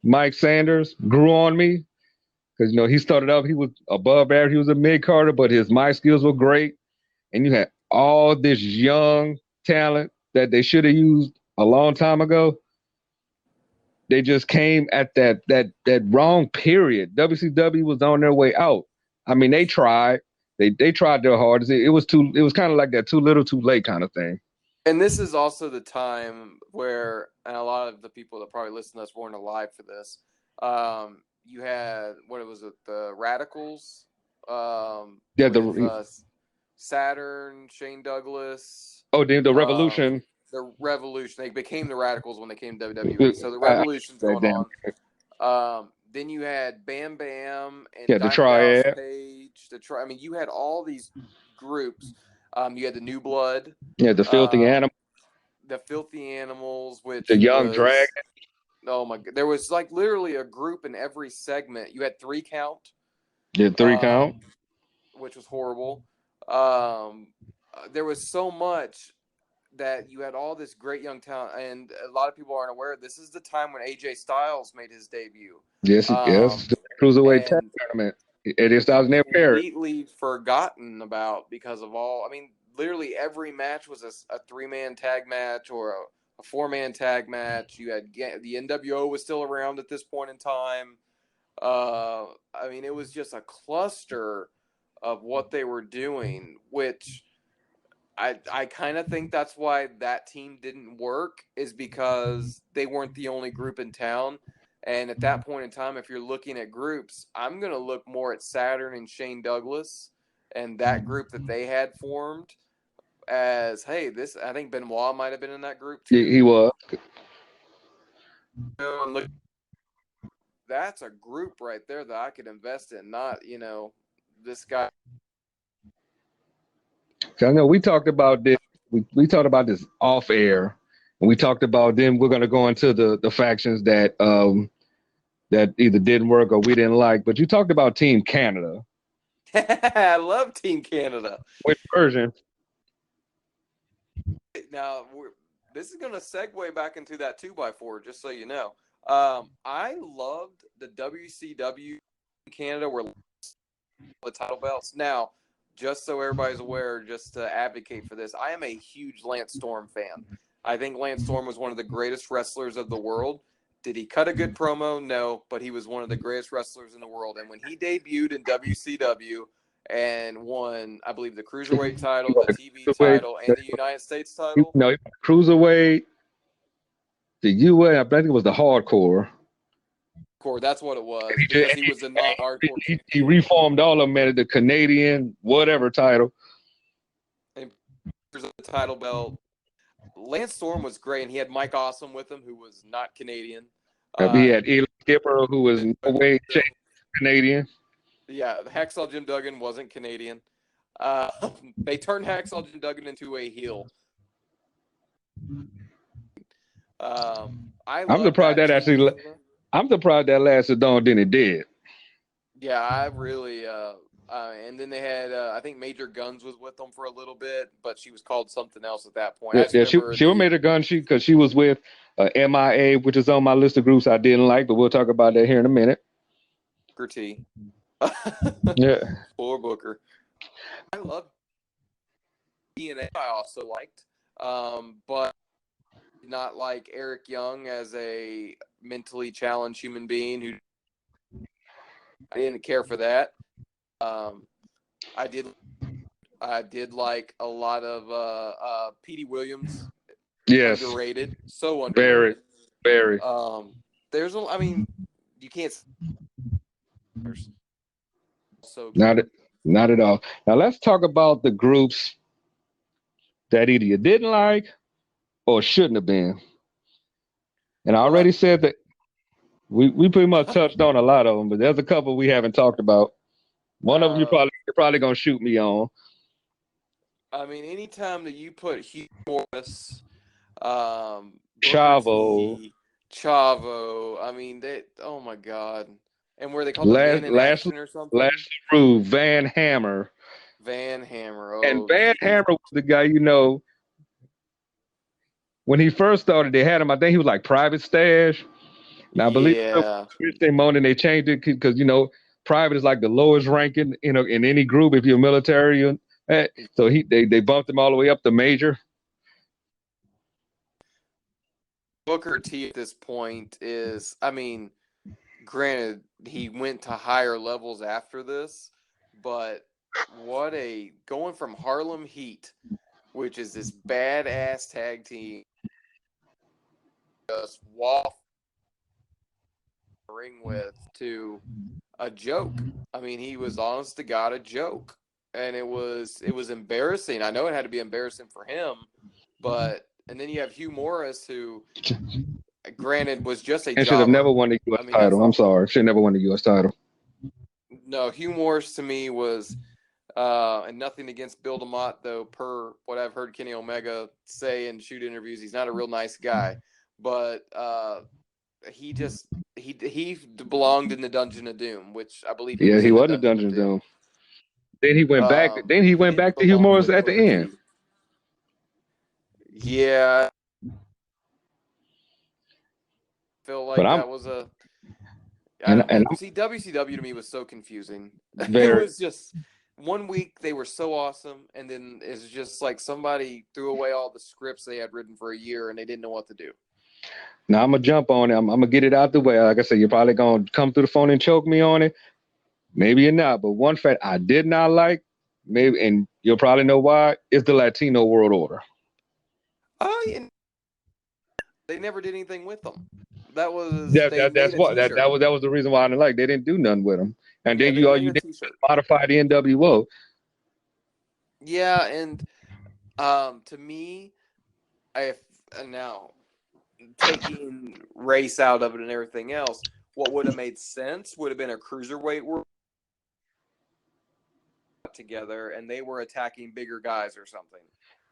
Mike Sanders grew on me because he started off, he was above average, he was a mid carder, but his mic skills were great. And you had all this young talent that they should have used a long time ago. They just came at that wrong period. WCW was on their way out. I mean, they tried. They tried their hardest. It was kind of like that too little, too late kind of thing. And this is also the time where, and a lot of the people that probably listen to us weren't alive for this. You had the Radicals. Saturn, Shane Douglas. Oh, the Revolution. The Revolution. They became the Radicals when they came to WWE. So the Revolution's going on. Then you had Bam Bam and the Triad. Page. You had all these groups. You had the New Blood. Yeah, the Filthy Animals. The Filthy Animals, which the Young Dragon. Oh my God! There was like literally a group in every segment. You had 3 Count. Yeah, 3 Count, which was horrible. There was so much that you had all this great young talent, and a lot of people aren't aware. This is the time when AJ Styles made his debut. Yes, the Cruiserweight Tag Tournament. AJ Styles never appeared. Completely forgotten about because of all. I mean, literally every match was a 3-man tag match or a 4-man tag match. You had the NWO was still around at this point in time. It was just a cluster of what they were doing, which I kind of think that's why that team didn't work, is because they weren't the only group in town. And at that point in time, if you're looking at groups, I'm going to look more at Saturn and Shane Douglas and that group that they had formed as, hey, I think Benoit might have been in that group too. He was. And look, that's a group right there that I could invest in, not, this guy. I know we talked about this. We talked about this off air, and we talked about then we're going to go into the factions that either didn't work or we didn't like. But you talked about Team Canada. I love Team Canada. Which version? Now this is going to segue back into that 2x4, just so you know. I loved the WCW Canada where the title belts. Now, just so everybody's aware, just to advocate for this, I am a huge Lance Storm fan. I think Lance Storm was one of the greatest wrestlers of the world. Did he cut a good promo? No, but he was one of the greatest wrestlers in the world. And when he debuted in WCW and won, I believe, the Cruiserweight title, the TV title, and the United States title. No, Cruiserweight, the UA, I think it was the Hardcore. That's what it was, because he was a non-hardcore. He reformed all of them at the Canadian whatever title. And there's a title belt. Lance Storm was great, and he had Mike Awesome with him, who was not Canadian. He had Eli Skipper, who was no way Canadian. Yeah, Hacksaw Jim Duggan wasn't Canadian. They turned Hacksaw Jim Duggan into a heel. I'm surprised that lasted longer than it did. Yeah, I really. And then they had, I think Major Guns was with them for a little bit, but she was called something else at that point. She was Major Guns because she was with MIA, which is on my list of groups I didn't like, but we'll talk about that here in a minute. Booker T. Yeah. Poor Booker. I love DNA. I also liked, but not like Eric Young as a mentally challenged human being who I didn't care for that. I did like a lot of Petey Williams. Yes. Underrated. So underrated. Very. You can't. So not at all. Now let's talk about the groups that either you didn't like or shouldn't have been. And I already said that we pretty much touched on a lot of them, but there's a couple we haven't talked about. One of them you're probably gonna shoot me on. Anytime that you put Hugh Morris, Chavo, oh my God. And were they called Man in Action or something? Last Rue, Van Hammer. And Van Hammer was the guy, when he first started, they had him, I think he was like Private Stash. Now, I believe Yeah. they moaned and they changed it because private is like the lowest ranking in any group if you're military. So they bumped him all the way up to major. Booker T at this point is, I mean, granted, he went to higher levels after this, but going from Harlem Heat, which is this badass tag team, just walk ring with, to a joke. I mean, he was honest to God a joke, and it was embarrassing. I know it had to be embarrassing for him, and then you have Hugh Morris, who, granted, was just a And should have jobber. never won the U.S. title. I'm sorry, should never won the U.S. title. No, Hugh Morris to me was, and nothing against Bill DeMott, though, per what I've heard Kenny Omega say in shoot interviews, he's not a real nice guy, but he belonged in the Dungeon of Doom, which I believe he was in the Dungeon of Doom. Then he went back. Then he went back to Hugh Morris at the end. Yeah, feel like that was a. See, WCW to me was so confusing. It was just 1 week they were so awesome, and then it's just like somebody threw away all the scripts they had written for a year, and they didn't know what to do. Now I'm gonna jump on it. I'm gonna get it out the way. Like I said, you're probably gonna come through the phone and choke me on it. Maybe you're not, but one fact I did not like, maybe, and you'll probably know why, is the Latino World Order. Oh, and they never did anything with them. That was that was the reason why I didn't like. They didn't do nothing with them, and then you did modify the NWO. Yeah, and to me, now taking race out of it and everything else, what would have made sense would have been a cruiserweight world together, and they were attacking bigger guys or something.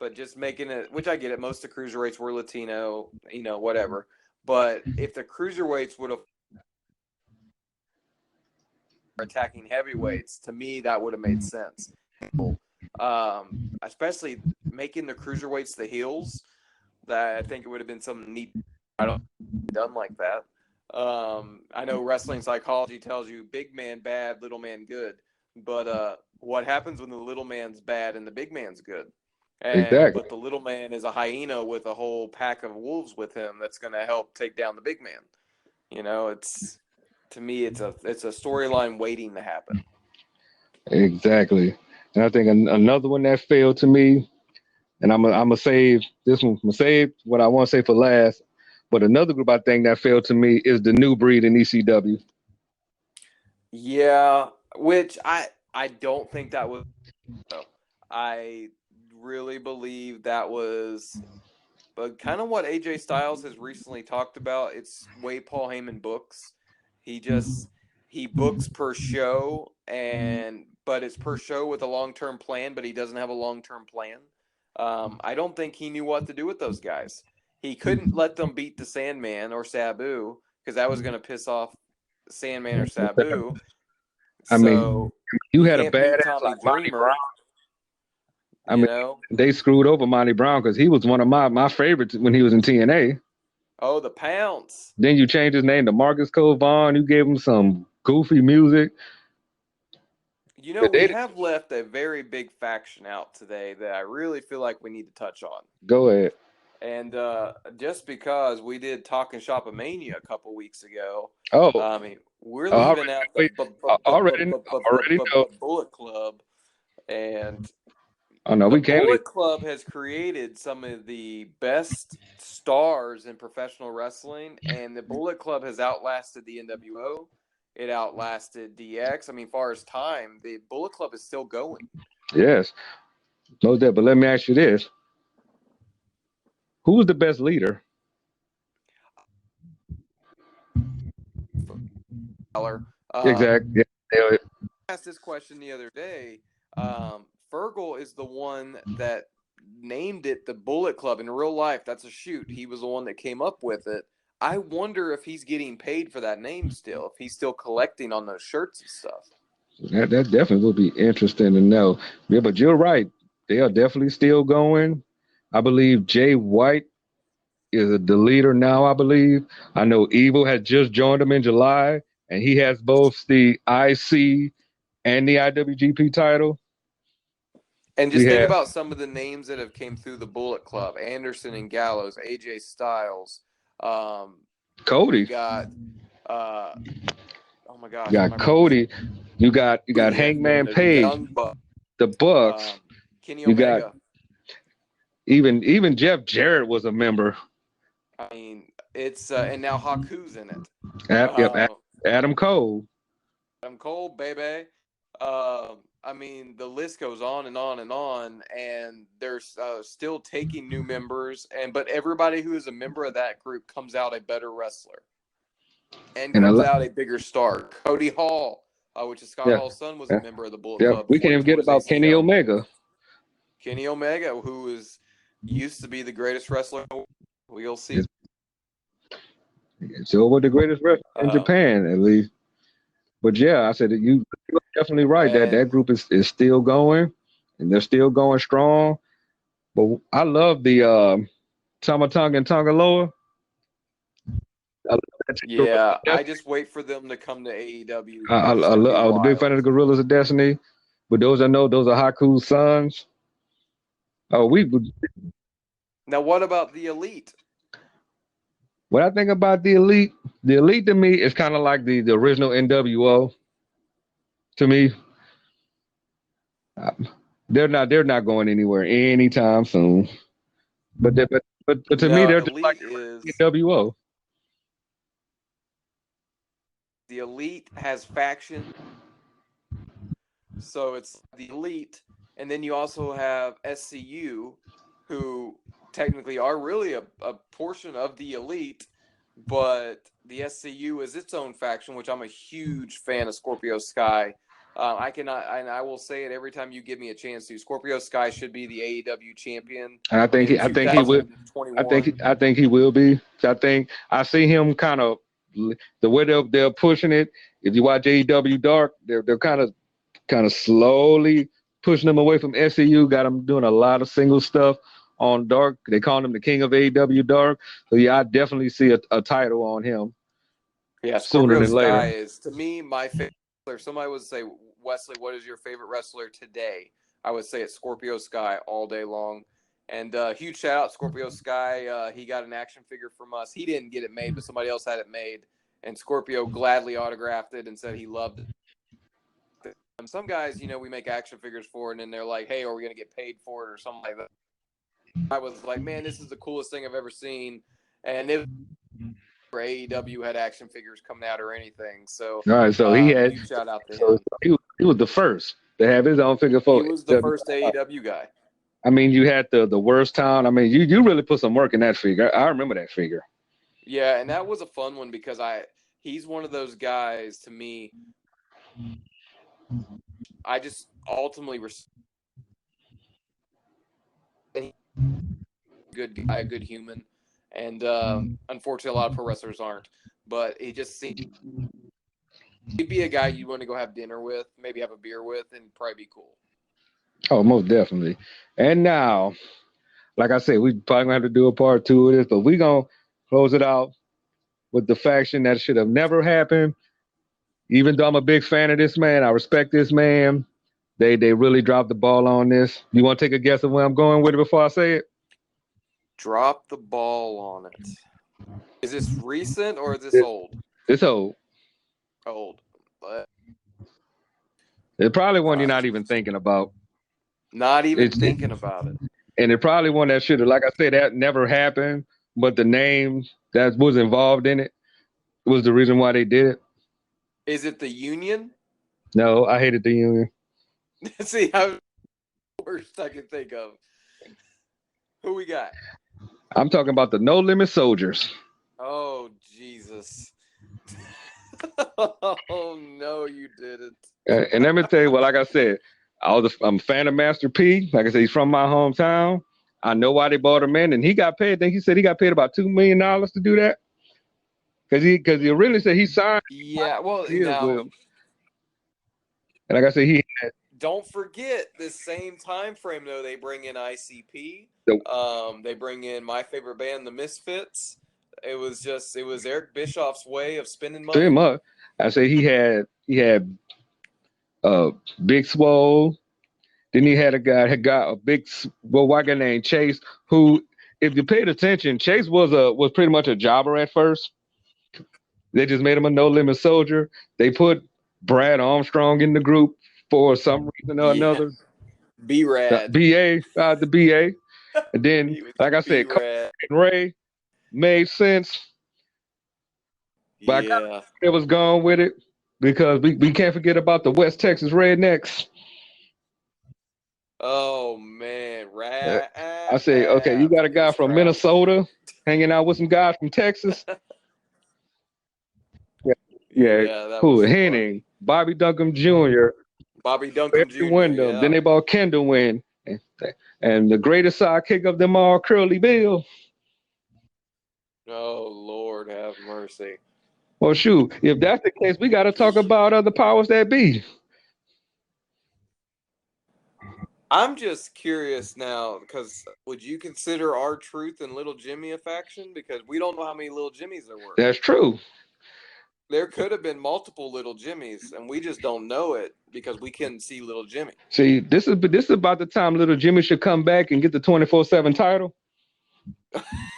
But just making it, which I get it, most of the cruiserweights were Latino, whatever. But if the cruiserweights would have attacking heavyweights, to me that would have made sense. Especially making the cruiserweights the heels. That I think it would have been something neat. I don't done like that. I know wrestling psychology tells you big man bad, little man good. But what happens when the little man's bad and the big man's good? Exactly. But the little man is a hyena with a whole pack of wolves with him that's going to help take down the big man. It's, to me, it's a storyline waiting to happen. Exactly. And I think another one that failed to me, and I'm gonna save this one. I'm gonna save what I want to say for last. But another group I think that failed to me is the New Breed in ECW. Yeah, which I don't think that was. I really believe that was kind of what AJ Styles has recently talked about. It's way Paul Heyman books. He books per show, but it's per show with a long-term plan, but he doesn't have a long-term plan. I don't think he knew what to do with those guys. He couldn't let them beat the Sandman or Sabu because that was going to piss off Sandman or Sabu. I mean, you had a badass like Monty Brown. I mean, they screwed over Monty Brown because he was one of my favorites when he was in TNA. Oh, the Pounce. Then you changed his name to Marcus Cole Vaughn. You gave him some goofy music. We have left a very big faction out today that I really feel like we need to touch on. Go ahead. And just because we did Talking Shop of Mania a couple weeks ago, I mean, we're leaving out the Bullet Club, and Bullet Club has created some of the best stars in professional wrestling, and the Bullet Club has outlasted the NWO. It outlasted DX. I mean, as far as time, the Bullet Club is still going. Yes, no doubt. But let me ask you this: who's the best leader? Exactly. I asked this question the other day. Fergal is the one that named it the Bullet Club in real life. That's a shoot. He was the one that came up with it. I wonder if he's getting paid for that name still, if he's still collecting on those shirts and stuff. That definitely would be interesting to know. Yeah, but you're right. They are definitely still going. I believe Jay White is the leader now, I believe. I know Evil has just joined him in July, and he has both the IC and the IWGP title. And just think about some of the names that have came through the Bullet Club: Anderson and Gallows, AJ Styles, Cody. You got oh my gosh, you got Cody. You got Hangman Page, the Bucks, Kenny Omega. Even Jeff Jarrett was a member. I mean, it's and now Haku's in it. Adam Cole. Adam Cole, baby. I mean, the list goes on and on and on, and they're still taking new members, but everybody who is a member of that group comes out a better wrestler and comes out a bigger star. Cody Hall, which is Scott Hall's son, was a member of the Bullet Club. We can't even forget about Kenny Omega. Kenny Omega, who used to be the greatest wrestler. We'll see. So was the greatest wrestler in Japan, at least. But yeah, I said that you're definitely right. That group is still going, and they're still going strong. But I love the Tamatanga and Tongaloa. Yeah, I just wait for them to come to AEW. I was a big fan of the Gorillas of Destiny. But those I know, those are Haku's sons. Now, what about the Elite? What I think about the Elite to me is kind of like the original NWO. To me, they're not going anywhere anytime soon. But to me, they're just like NWO. The Elite has faction, so it's the Elite, and then you also have SCU, who technically are really a portion of the Elite, but the SCU is its own faction, which I'm a huge fan of Scorpio Sky. I will say it every time you give me a chance to. Scorpio Sky should be the AEW champion. And I think he will. I think he will be. I see him kind of the way they're pushing it. If you watch AEW Dark, they're kind of slowly pushing him away from SCU. Got him doing a lot of single stuff on Dark. They call him the king of AEW Dark. So yeah, I definitely see a title on him. Yeah, sooner than later. Sky is, to me, my favorite wrestler. Somebody would say, Wesley, what is your favorite wrestler today? I would say it's Scorpio Sky all day long. And huge shout out Scorpio Sky. He got an action figure from us. He didn't get it made, but somebody else had it made. And Scorpio gladly autographed it and said he loved it. And some guys, we make action figures for, and then they're like, hey, are we going to get paid for it or something like that? I was like, man, this is the coolest thing I've ever seen. And if AEW had action figures coming out or anything. So, all right, so he had huge shout out to him. He was the first to have his own figure for. He was the first AEW guy. I mean, you had the worst town. I mean, you really put some work in that figure. I remember that figure. Yeah, and that was a fun one because he's one of those guys to me. I just ultimately good guy, a good human, and unfortunately, a lot of pro wrestlers aren't. But he just seemed he'd be a guy you want to go have dinner with, maybe have a beer with, and probably be cool. Oh, most definitely. And now, like I said, we probably gonna have to do a part 2 of this, but we're gonna close it out with the faction that should have never happened. Even though I'm a big fan of this man, I respect this man. They really dropped the ball on this. You want to take a guess of where I'm going with it before I say it? Drop the ball on it. Is this recent or is this old? It's old. Old. But it's probably one you're not even thinking about. Not even thinking about it. And it probably one that should have, like I said, that never happened, but the name that was involved in it was the reason why they did it. Is it the Union? No, I hated the Union. See how worst I can think of. Who we got? I'm talking about the No Limit Soldiers. Oh, Jesus. Oh, no, you didn't. And let me tell you what, like I said, I'm a fan of Master P. Like I said, he's from my hometown. I know why they brought him in, and he got paid. I think he said he got paid about $2 million to do that. Because he really said he signed. Yeah, well, and like I said, don't forget this same time frame though. They bring in ICP. They bring in my favorite band, the Misfits. It was Eric Bischoff's way of spending money. Pretty much. I say he had Big Swole. Then he had a guy had got a big white guy named Chase, who, if you paid attention, Chase was pretty much a jobber at first. They just made him a no limit soldier. They put Brad Armstrong in the group for some reason or another. B-Rad. The BA. And then, like I said, Cole and Ray made sense. But it was gone with it because we can't forget about the West Texas Rednecks. Oh man, I say, okay, you got a guy from Minnesota hanging out with some guys from Texas. Who? Henning, Bobby Duncan Jr., Bobby Duncan Jr. Wyndham. Then they brought Kendall in, and the greatest sidekick of them all, Curly Bill. Oh Lord, have mercy. Well, shoot, if that's the case, we got to talk about other powers that be. I'm just curious now, because would you consider R-Truth and Little Jimmy a faction? Because we don't know how many Little Jimmys there were. That's true. There could have been multiple Little Jimmys, and we just don't know it because we couldn't see Little Jimmy. See, this is about the time Little Jimmy should come back and get the 24/7 title.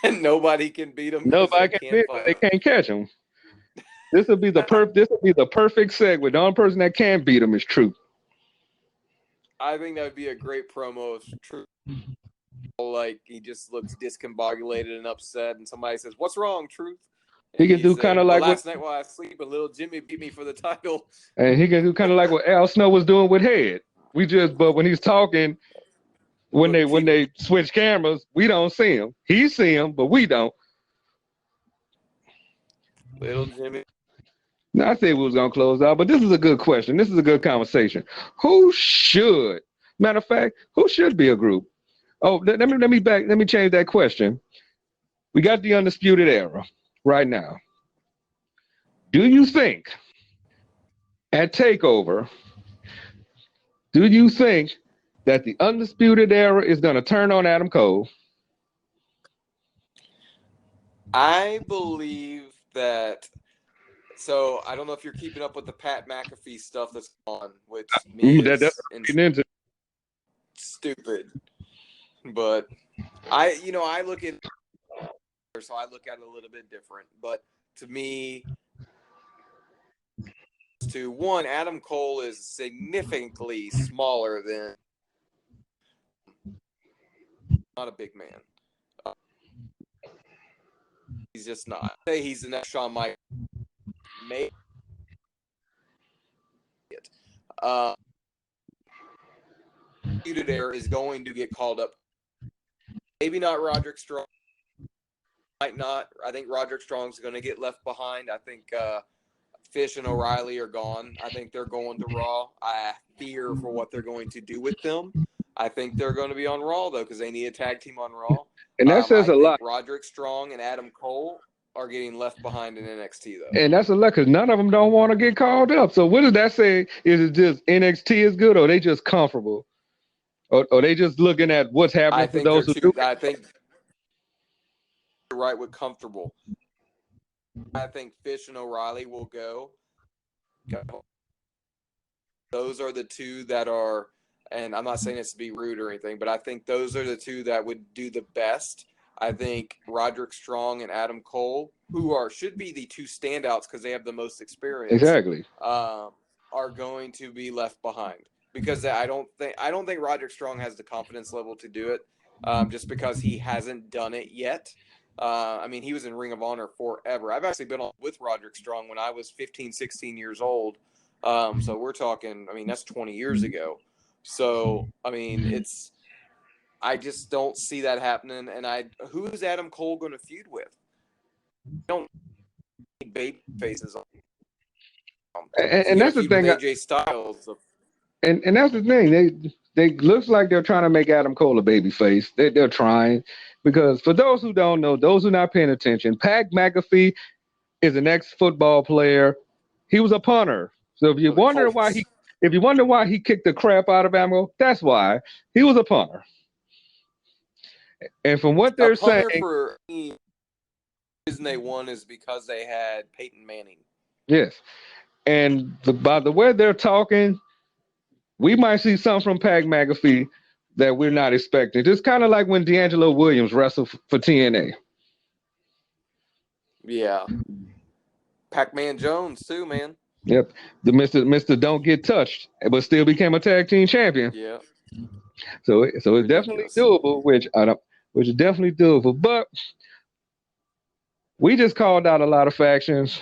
And nobody can beat him. Nobody can beat him. They can't catch him. This will be the perfect segue. The only person that can beat him is Truth. I think that would be a great promo if Truth, like, he just looks discombobulated and upset, and somebody says, "What's wrong, Truth?" And he can do kind of like last night while I sleep, a Little Jimmy beat me for the title. And he can do kind of like what Al Snow was doing with Head. But when he's talking, when they switch cameras, we don't see him. He see him, but we don't. Little Jimmy. Now, I said we was gonna close out, but this is a good question. This is a good conversation. Who should be a group? Oh, let me change that question. We got the Undisputed Era right now. Do you think at TakeOver, do you think that the Undisputed Era is gonna turn on Adam Cole? I believe that. So I don't know if you're keeping up with the Pat McAfee stuff that's on, which that's stupid. But I look at it a little bit different. But to me, Adam Cole is significantly smaller than, not a big man. He's just not. Say he's the next Shawn Michaels. Maybe there is going to get called up. Maybe not Roderick Strong. Might not. I think Roderick Strong's going to get left behind. I think Fish and O'Reilly are gone. I think they're going to Raw. I fear for what they're going to do with them. I think they're going to be on Raw though because they need a tag team on Raw. And that says a lot. Roderick Strong and Adam Cole are getting left behind in NXT though. And that's a lot because none of them don't want to get called up. So what does that say? Is it just NXT is good, or are they just comfortable, or they just looking at what's happening for those who do? I think you're right with comfortable. I think Fish and O'Reilly will go. Those are the two that are, and I'm not saying this to be rude or anything, but I think those are the two that would do the best. I think Roderick Strong and Adam Cole, who should be the two standouts because they have the most experience, exactly, are going to be left behind because I don't think Roderick Strong has the confidence level to do it, just because he hasn't done it yet. I mean, he was in Ring of Honor forever. I've actually been on with Roderick Strong when I was 15, 16 years old. So we're talking, I mean, that's 20 years ago. So, I mean, I just don't see that happening. And who is Adam Cole going to feud with? Don't need baby faces on. And that's the thing. AJ Styles. And that's the thing. They looks like they're trying to make Adam Cole a baby face. They're trying. Because for those who don't know, those who are not paying attention, Pat McAfee is an ex-football player. He was a punter. So if you're wondering why If you wonder why he kicked the crap out of Ammo, that's why. He was a punter. And from what they're A punter saying, for the reason they won is because they had Peyton Manning. yes. And by the way they're talking, we might see something from Pat McAfee that we're not expecting. Just kind of like when D'Angelo Williams wrestled for TNA. Yeah. Pac-Man Jones too, man. Yep. The Mr. Don't Get Touched, but still became a tag team champion. Yeah. So it's definitely doable, which is definitely doable. But we just called out a lot of factions.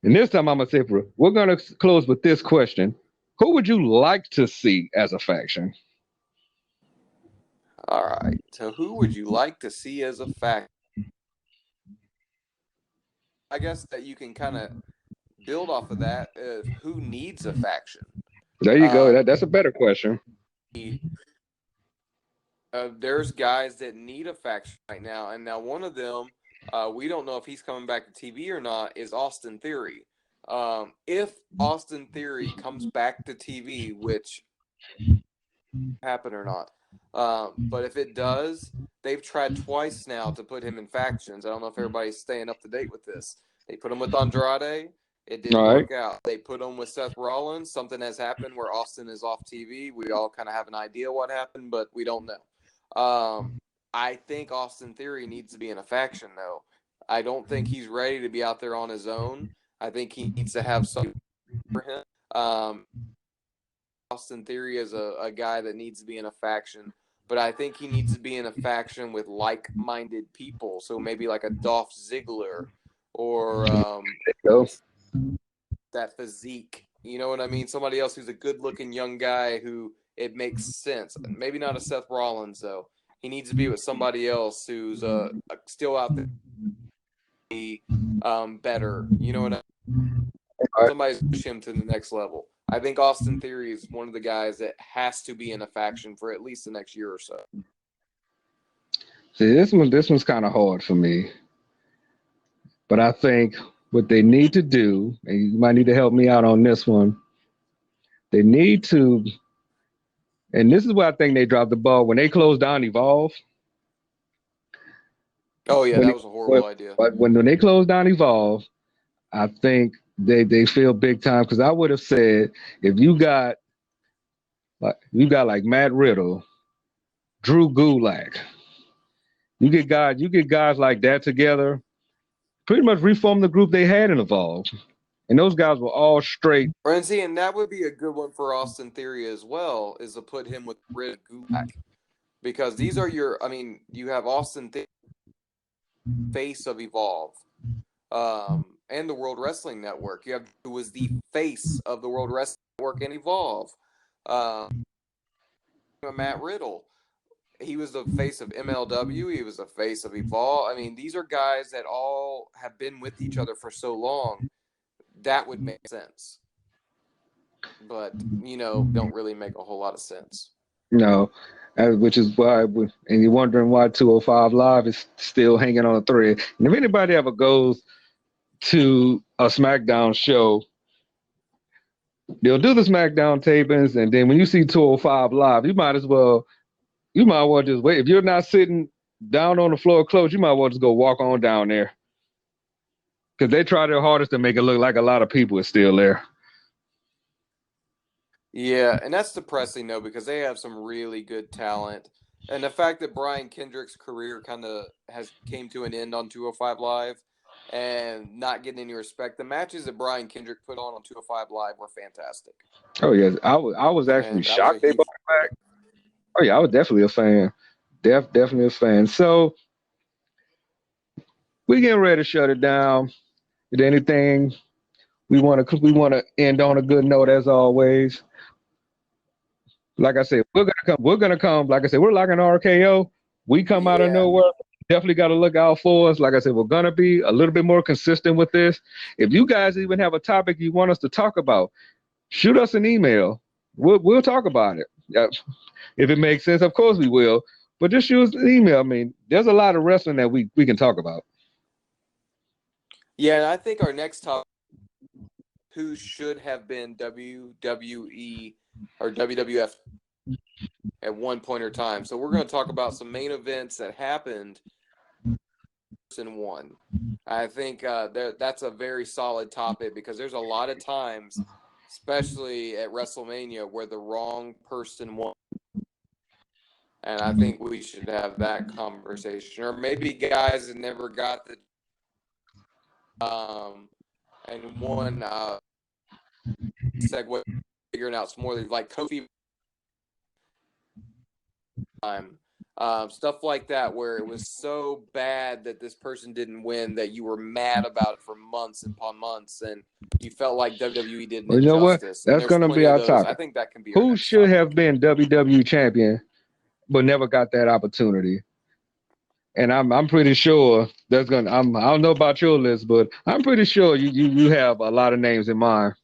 And this time I'm gonna say we're gonna close with this question. Who would you like to see as a faction? All right. So who would you like to see as a faction? I guess that you can kind of build off of that. Who needs a faction? There you go. That's a better question. There's guys that need a faction right now, and now one of them, we don't know if he's coming back to TV or not, is Austin Theory. If Austin Theory comes back to TV, which happen or not, but if it does, they've tried twice now to put him in factions. I don't know if everybody's staying up to date with this. They put him with Andrade. It didn't work out. They put him with Seth Rollins. Something has happened where Austin is off TV. We all kind of have an idea what happened, but we don't know. I think Austin Theory needs to be in a faction, though. I don't think he's ready to be out there on his own. I think he needs to have something for him. Austin Theory is a guy that needs to be in a faction, but I think he needs to be in a faction with like-minded people. So maybe like a Dolph Ziggler or that physique. You know what I mean? Somebody else who's a good-looking young guy who it makes sense. Maybe not a Seth Rollins, though. He needs to be with somebody else who's still out there better. You know what I mean? Somebody's push him to the next level. I think Austin Theory is one of the guys that has to be in a faction for at least the next year or so. See, this one's kind of hard for me. But I think what they need to do, and you might need to help me out on this one, they need to, and this is where I think they dropped the ball, when they closed down Evolve. Oh, yeah, that was a horrible idea. But when they closed down Evolve, I think they feel big time, because I would have said if you got like Matt Riddle, Drew Gulak, you get guys like that together, pretty much reform the group they had in Evolve. And those guys were all straight. Renzi, and that would be a good one for Austin Theory as well, is to put him with Red Gulak. Because these are you have Austin Theory, face of Evolve, and the World Wrestling Network. You have who was the face of the World Wrestling Network and Evolve. Matt Riddle. He was the face of MLW. He was the face of Evolve. I mean, these are guys that all have been with each other for so long. That would make sense. But, don't really make a whole lot of sense. No, which is why, and you're wondering why 205 Live is still hanging on a thread. And if anybody ever goes to a SmackDown show, they'll do the SmackDown tapings, and then when you see 205 Live, you might as well just wait. If you're not sitting down on the floor close, you might well just go walk on down there. Because they try their hardest to make it look like a lot of people are still there. Yeah, and that's depressing, though, because they have some really good talent. And the fact that Brian Kendrick's career kind of came to an end on 205 Live and not getting any respect. The matches that Brian Kendrick put on 205 Live were fantastic. Oh, yes. I was actually shocked they brought it back. Oh, yeah, I was definitely a fan. Definitely a fan. So, we're getting ready to shut it down. Is there anything we want to end on a good note as always? Like I said, we're gonna come. Like I said, we're like an RKO. We come out of nowhere. Definitely got to look out for us. Like I said, we're gonna be a little bit more consistent with this. If you guys even have a topic you want us to talk about, shoot us an email. We'll talk about it. If it makes sense, of course we will. But just shoot us an email. I mean, there's a lot of wrestling that we can talk about. Yeah, and I think our next topic, who should have been WWE or WWF at one point or time. So we're going to talk about some main events that happened in one. I think that's a very solid topic because there's a lot of times, especially at WrestleMania, where the wrong person won. And I think we should have that conversation. Or maybe guys that never got the and one segue figuring out some more like Kofi time. Stuff like that where it was so bad that this person didn't win that you were mad about it for months upon months and you felt like WWE didn't you know what? That's going to be our topic. I think that can be who should have been WWE champion but never got that opportunity. And I'm pretty sure there's gonna. I don't know about your list, but I'm pretty sure you have a lot of names in mind.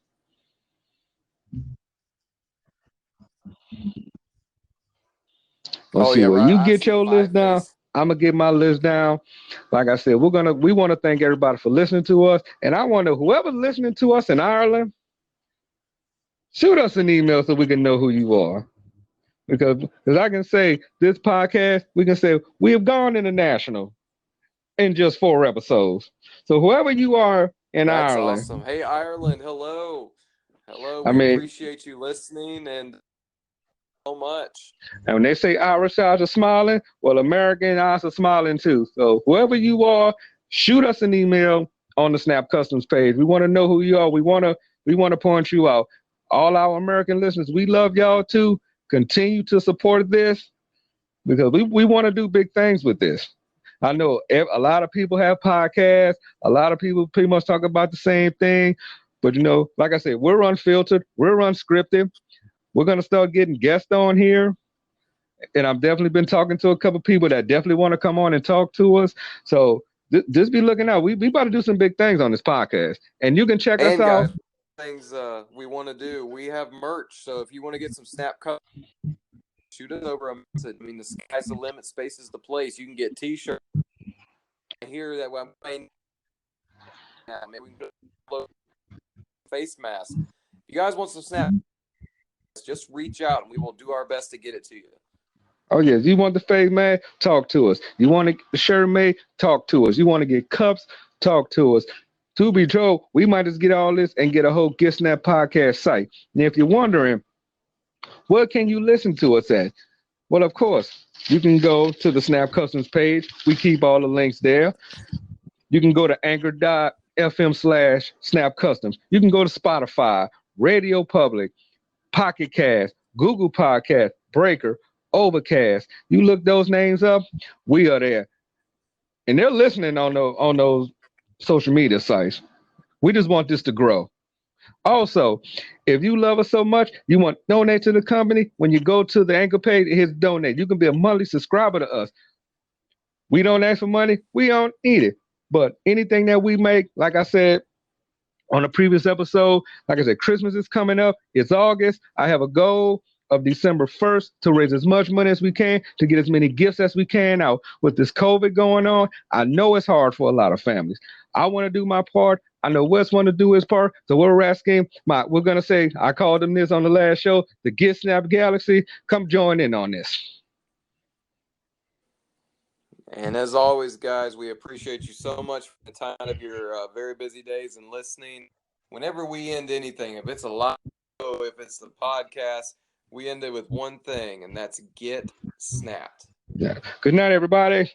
Let's see. When you get your list down, I'm gonna get my list down. Like I said, we want to thank everybody for listening to us, and I want to whoever's listening to us in Ireland, shoot us an email so we can know who you are. Because I can say this podcast, we can say we have gone international in just 4 episodes. So whoever you are in Ireland. That's awesome. Hey, Ireland, hello. Hello, we appreciate you listening and so much. And when they say Irish eyes are smiling, well, American eyes are smiling too. So whoever you are, shoot us an email on the Snap Customs page. We want to know who you are. We want to point you out. All our American listeners, we love y'all too. Continue to support this because we want to do big things with this. I know a lot of people have podcasts. A lot of people pretty much talk about the same thing. But, you know, like I said, we're unfiltered. We're unscripted. We're going to start getting guests on here. And I've definitely been talking to a couple people that definitely want to come on and talk to us. So just be looking out. We about to do some big things on this podcast. And you can check us out. Things we want to do. We have merch. So if you want to get some Snap Cup, shoot us over a message. I mean, the sky's the limit, space is the place. You can get t-shirts. I hear that I'm paying. Maybe we can do face mask. If you guys want some Snap, just reach out and we will do our best to get it to you. Oh, yes. You want the face mask? Talk to us. You want the shirt made? Talk to us. You want to get cups? Talk to us. To be told, we might just get all this and get a whole Get Snap podcast site. And if you're wondering, where can you listen to us at? Well, of course, you can go to the Snap Customs page. We keep all the links there. You can go to anchor.fm/Snap Customs. You can go to Spotify, Radio Public, Pocket Cast, Google Podcast, Breaker, Overcast. You look those names up, we are there. And they're listening on those social media sites. We just want this to grow. Also, if you love us so much, you want to donate to the company, when you go to the Anchor page, it hits donate. You can be a monthly subscriber to us. We don't ask for money. We don't need it. But anything that we make, like I said on a previous episode, like I said, Christmas is coming up. It's August. I have a goal of December 1st to raise as much money as we can to get as many gifts as we can out. With this COVID going on, I know it's hard for a lot of families. I want to do my part. I know Wes want to do his part. So we're asking, we're going to say, I called them this on the last show, the Get Snap Galaxy. Come join in on this. And as always, guys, we appreciate you so much for the time of your very busy days and listening. Whenever we end anything, if it's a live show, if it's the podcast, we end it with one thing, and that's get snapped. Yeah. Good night, everybody.